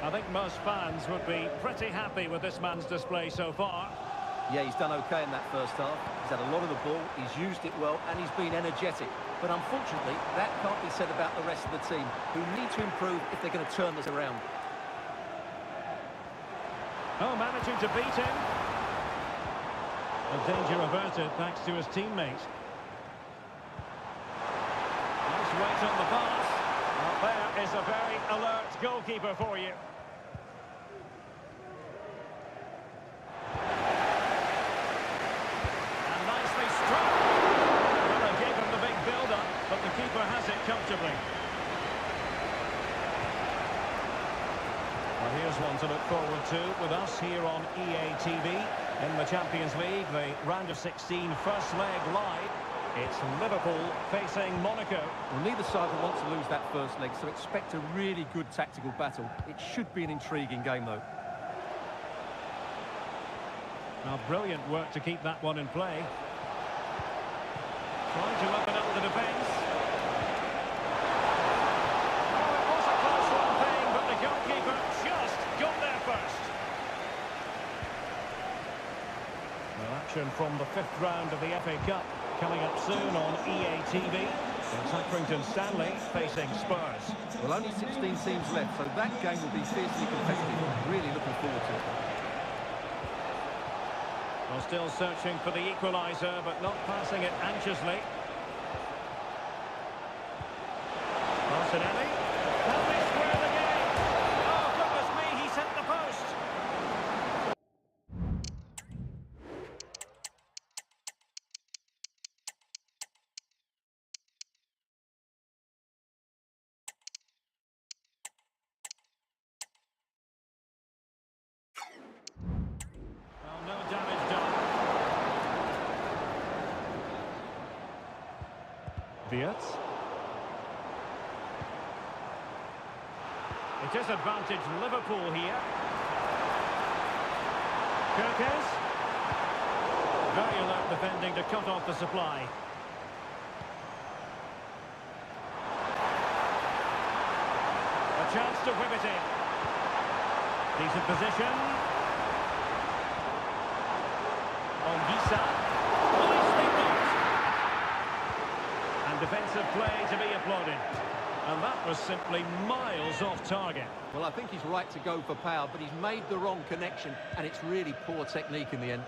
I think most fans would be pretty happy with this man's display so far. Yeah, he's done okay in that first half. He's had a lot of the ball, he's used it well, and he's been energetic. But unfortunately, that can't be said about the rest of the team, who need to improve if they're going to turn this around. Oh, managing to beat him. A danger averted thanks to his teammate. Nice weight on the pass. Well, there is a very alert goalkeeper for you. And nicely struck. Well, they gave him the big build-up, but the keeper has it comfortably. Well, here's one to look forward to with us here on EA TV. In the Champions League, the round of 16 first leg live. It's Liverpool facing Monaco. Well, neither side will want to lose that first leg, so expect a really good tactical battle. It should be an intriguing game, though. Now, brilliant work to keep that one in play. Trying to open up the defence. Oh, it was a close one thing, but the goalkeeper just got there first. Well, action from the 5th round of the FA Cup coming up soon on EA TV. It's Accrington Stanley facing Spurs. Well, only 16 teams left, so that game will be fiercely competitive. Really looking forward to it. Well, still searching for the equaliser, but not passing it anxiously. Martinelli. Can they square the game? Oh, goodness me, he sent the post. Wirtz. It is advantage Liverpool here. Kirkes. Very alert defending to cut off the supply. A chance to whip it in. Decent position. On Gisa. Nicely blocked. And defensive play to be applauded. And that was simply miles off target. Well, I think he's right to go for power, but he's made the wrong connection, and it's really poor technique in the end.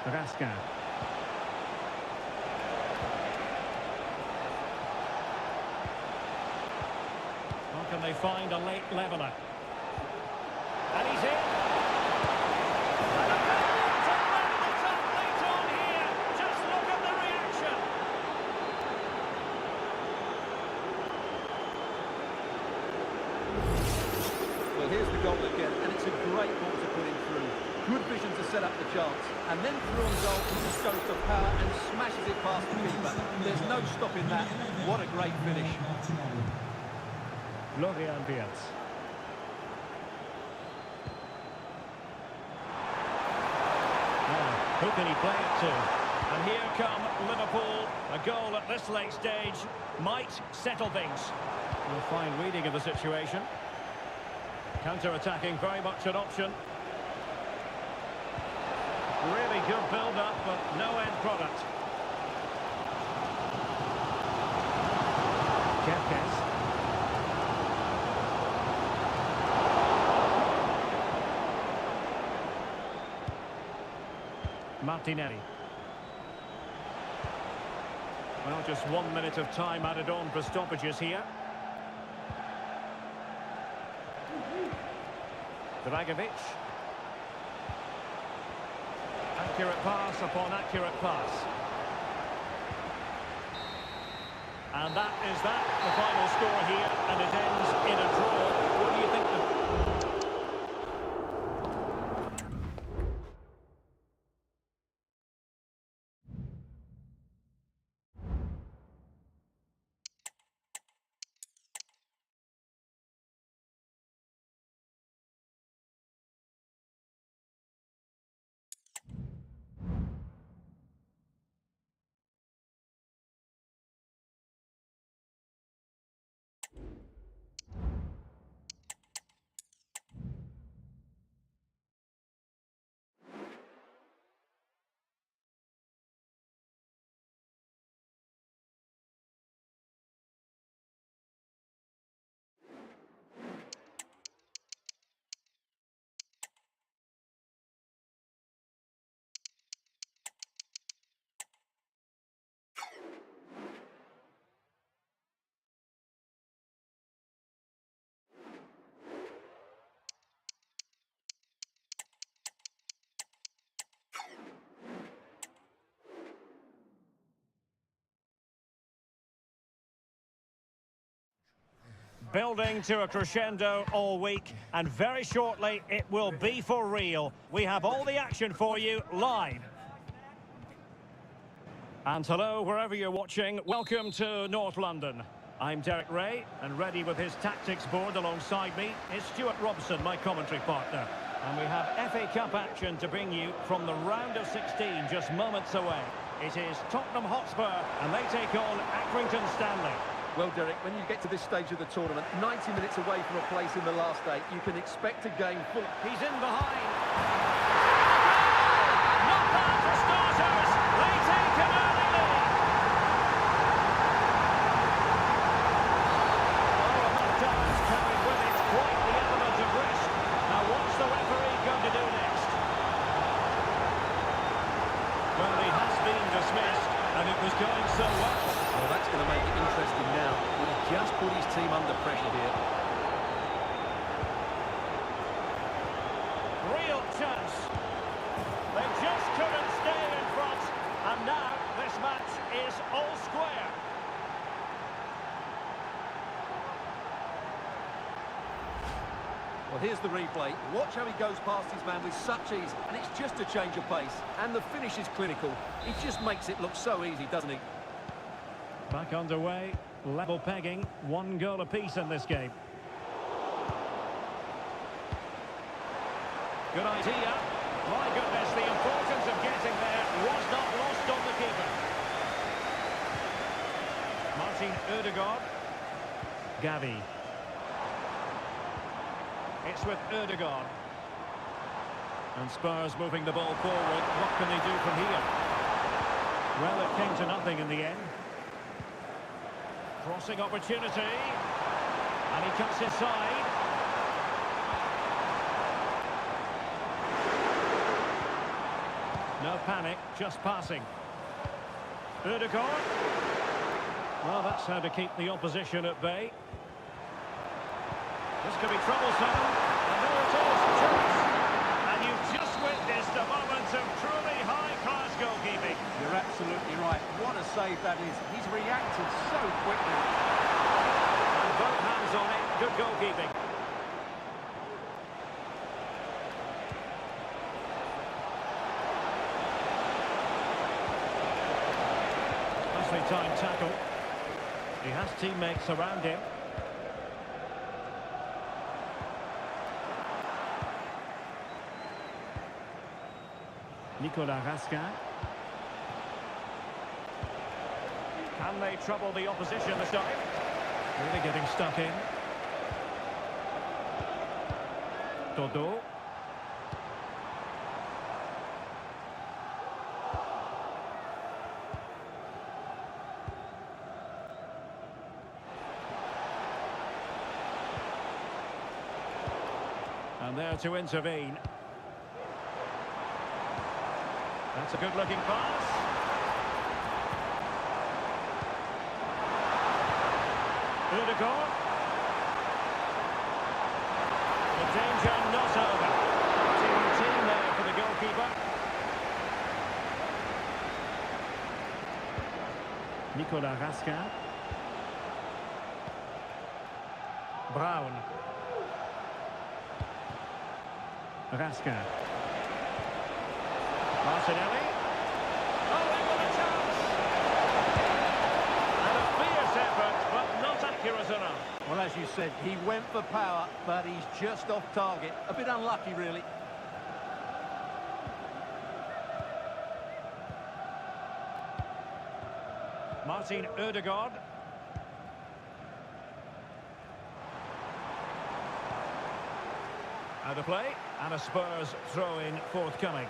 Raska. How can they find a late leveller? And he's in. And a goal to run the top late on here. Just look at the reaction. Well, here's the goal again, and it's a great ball to put him through. Good vision to set up the chance. And then through on goal, he just goes for power and smashes it past the keeper. There's no stopping that. What a great finish. Florian Wirtz. Now, who can he play it to? And here come Liverpool. A goal at this late stage might settle things. A fine reading of the situation. Counter-attacking, very much an option. Really good build-up, but no end product. Kirkes. Martinelli. Well, just 1 minute of time added on for stoppages here. Dragovic. Accurate pass upon accurate pass. And that is that, the final score here, and it ends in a draw. What do you think? Building to a crescendo all week, and very shortly it will be for real. We have all the action for you live. And hello, wherever you're watching, welcome to North London. I'm Derek Ray, and ready with his tactics board alongside me is Stuart Robson, my commentary partner. And we have FA Cup action to bring you from the round of 16, just moments away. It is Tottenham Hotspur, and they take on Accrington Stanley. Well, Derek, when you get to this stage of the tournament, 90 minutes away from a place in the last 8, you can expect a game full. He's in behind. Not bad for starters. They take an early lead. Oh, and that does carry with it quite the element of risk. Now, what's the referee going to do next? Well, he has been dismissed, and it was going so well. Well, that's going to make it interesting now. He just put his team under pressure here. Real chance. They just couldn't stay in front. And now this match is all square. Well, here's the replay. Watch how he goes past his man with such ease, and it's just a change of pace. And the finish is clinical. He just makes it look so easy, doesn't he? Back underway, level pegging, 1 goal apiece in this game. Good idea. My goodness, the importance of getting there was not lost on the keeper. Martin Ødegaard. Gavi. It's with Ødegaard. And Spurs moving the ball forward. What can they do from here? Well, it came to nothing in the end. Crossing opportunity. And he cuts inside. No panic, just passing. Ødegaard. Well, that's how to keep the opposition at bay. This could be troublesome. And there it is, chance. And you've just witnessed a moment of truly high-class goalkeeping. You're absolutely right. What a save that is. He's reacted so quickly. And both hands on it, good goalkeeping. Nicely timed tackle. He has teammates around him. Nicolas Raskin. Can they trouble the opposition this time? Really getting stuck in. Dodo. And there to intervene. That's a good-looking pass. Ødegaard. The danger not over. Team there for the goalkeeper. Nicolas Raskin. Brown. Raskin. Martinelli. Oh, they got a chance! And a fierce effort, but not accurate enough. Well, as you said, he went for power, but he's just off target. A bit unlucky, really. Martin Ødegaard. Out of play, and a Spurs throw-in forthcoming.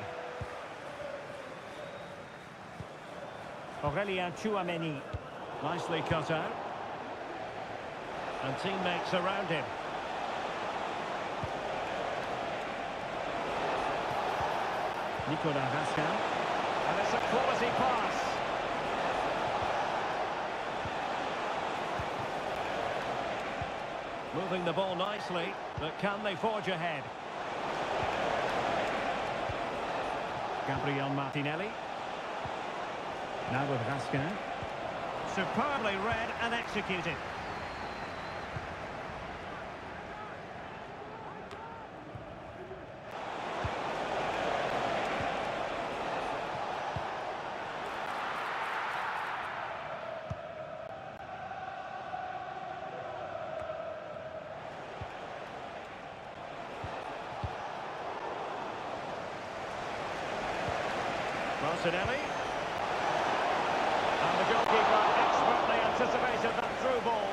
Aurélien Tchouaméni, nicely cut out. And teammates around him. Nicolas Raskin. And it's a quality pass. Moving the ball nicely, but can they forge ahead? Gabriel Martinelli. Now with Raskin. Superbly read and executed. Martinelli. And the goalkeeper expertly anticipated that through ball.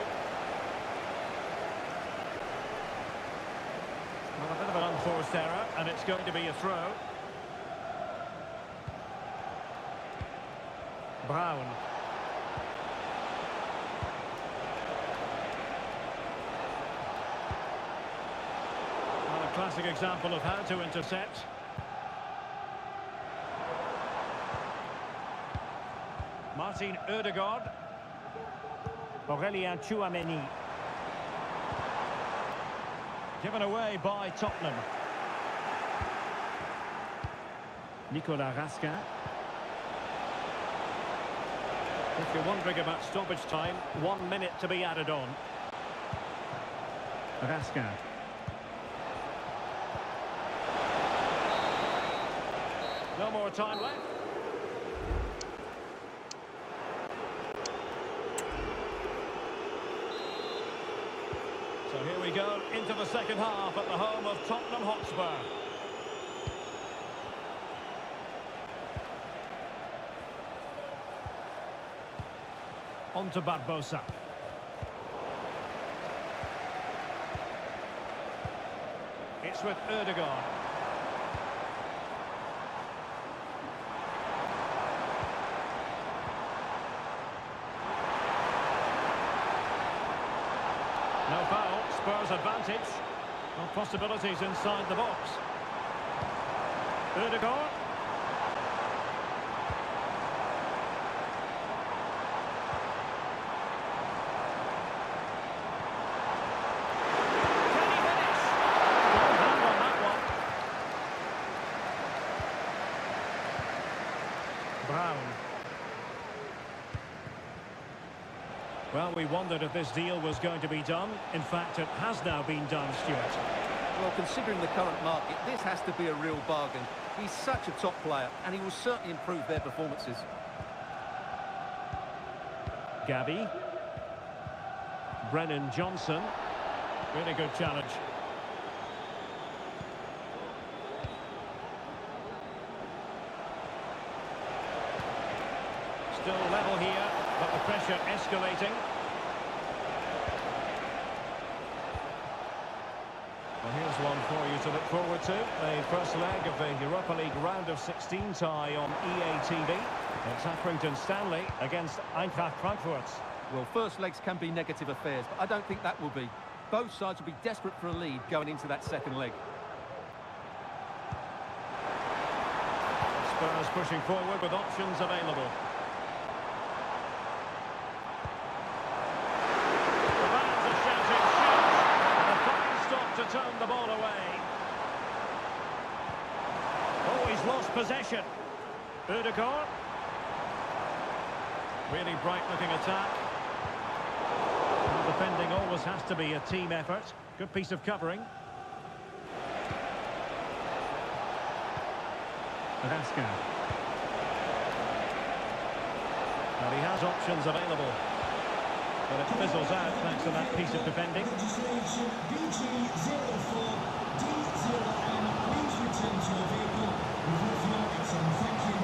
Well, a bit of an unforced error, and it's going to be a throw. Brown. Well, a classic example of how to intercept. Martin Ødegaard. Aurélien Tchouaméni. Given away by Tottenham. Nicolas Raskin. If you're wondering about stoppage time, 1 minute to be added on. Raskin. No more time left. So here we go into the second half at the home of Tottenham Hotspur. On to Barbosa. It's with Ødegaard. No foul, Spurs advantage. No possibilities inside the box. Ødegaard. Can he finish? Good hand on that one. Brown. Well, we wondered if this deal was going to be done. In fact, it has now been done, Stuart. Well, considering the current market, this has to be a real bargain. He's such a top player, and he will certainly improve their performances. Gabby. Brennan Johnson. Really good challenge. Still level here, but the pressure escalating. Well, here's one for you to look forward to. The first leg of the Europa League round of 16 tie on EA TV. It's Accrington Stanley against Eintracht Frankfurt. Well, first legs can be negative affairs, but I don't think that will be. Both sides will be desperate for a lead going into that second leg. Spurs pushing forward with options available. The fans are shouting, shoot! And a fine stop to turn the ball away. Oh, he's lost possession. Ødegaard. Really bright-looking attack. And defending always has to be a team effort. Good piece of covering. Raska. Well, he has options available. But it fizzles out thanks to that piece of defending. Registration BG04D0M. Please return to your vehicle with your item. Thank you.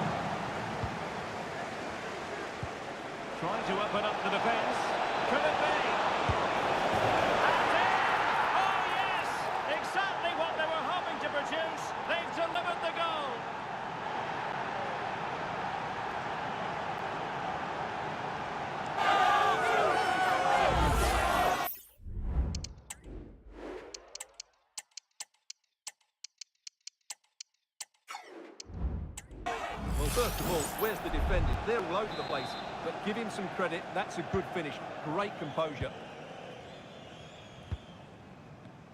Trying to open up the defence. Could it be? And in! Oh yes! Exactly what they were hoping to produce. They've delivered the goal. Well, first of all, where's the defenders? They're all over the place. But give him some credit. That's a good finish. Great composure.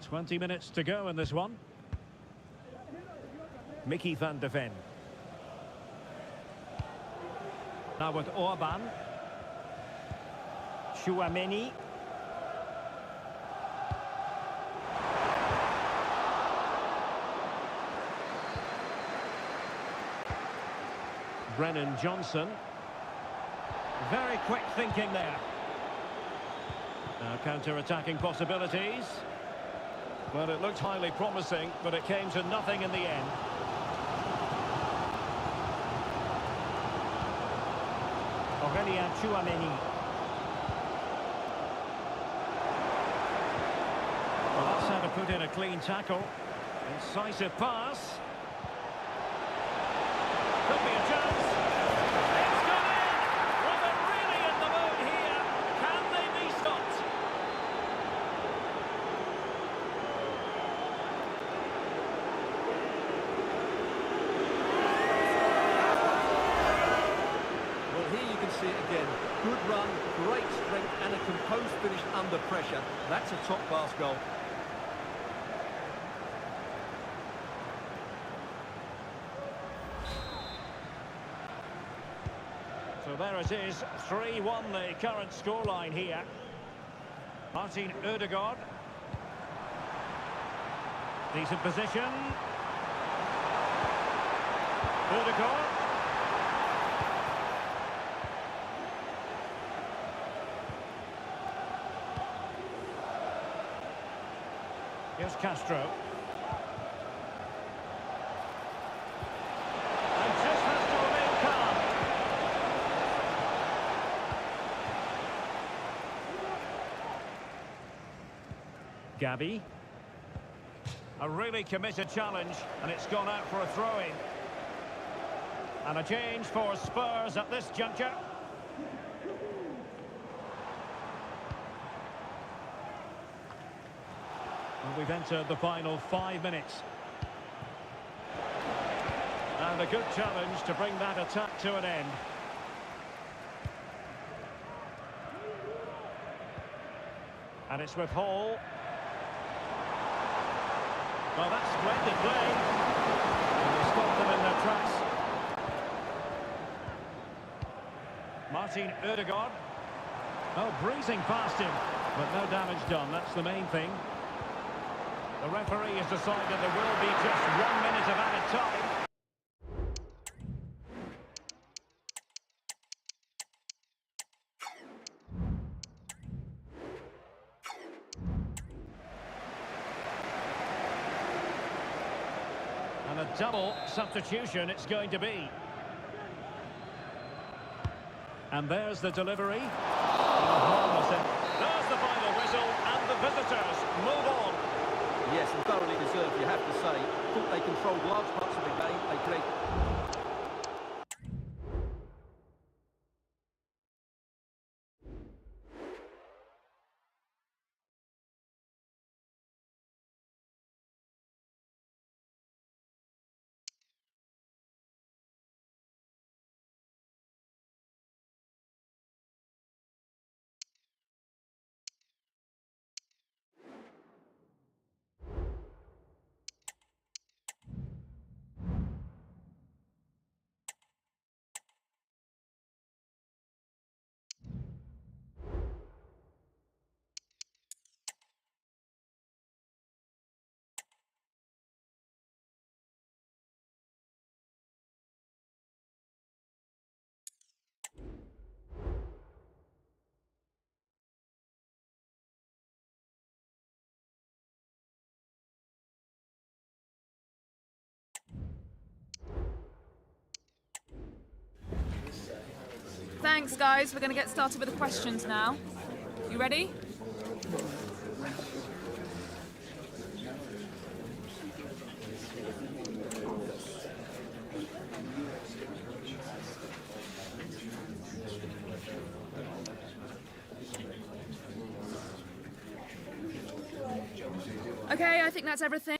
20 minutes to go in this one. Mickey van de Ven. Now with Orban. Chouameni. Brennan Johnson. Very quick thinking there. Now counter-attacking possibilities. Well, it looked highly promising, but it came to nothing in the end. Aurélien Chouameni. Well, that's how to put in a clean tackle. Incisive pass. Could be a chance. It's gone in! Well, they're really in the mood here. Can they be stopped? Well, here you can see it again. Good run, great strength, and a composed finish under pressure. That's a top-class goal. So there it is, 3-1 the current scoreline here. Martin Ødegaard. Decent position. Odegaard. Here's Castro. And just has to remain calm. Gabby. A really committed challenge, and it's gone out for a throw-in. And a change for Spurs at this juncture. And we've entered the final 5 minutes. And a good challenge to bring that attack to an end. And it's with Hall. Well, that's splendid play. And they stopped them in their tracks. Martin Odegaard. Oh, breezing past him. But no damage done, that's the main thing. The referee has decided there will be just 1 minute of added time. And a double substitution it's going to be. And there's the delivery. There's the final whistle, and the visitors move on. Yes, and thoroughly deserved, you have to say. Thought they controlled large parts of the game. They played. Thanks, guys. We're going to get started with the questions now. You ready? Okay, I think that's everything.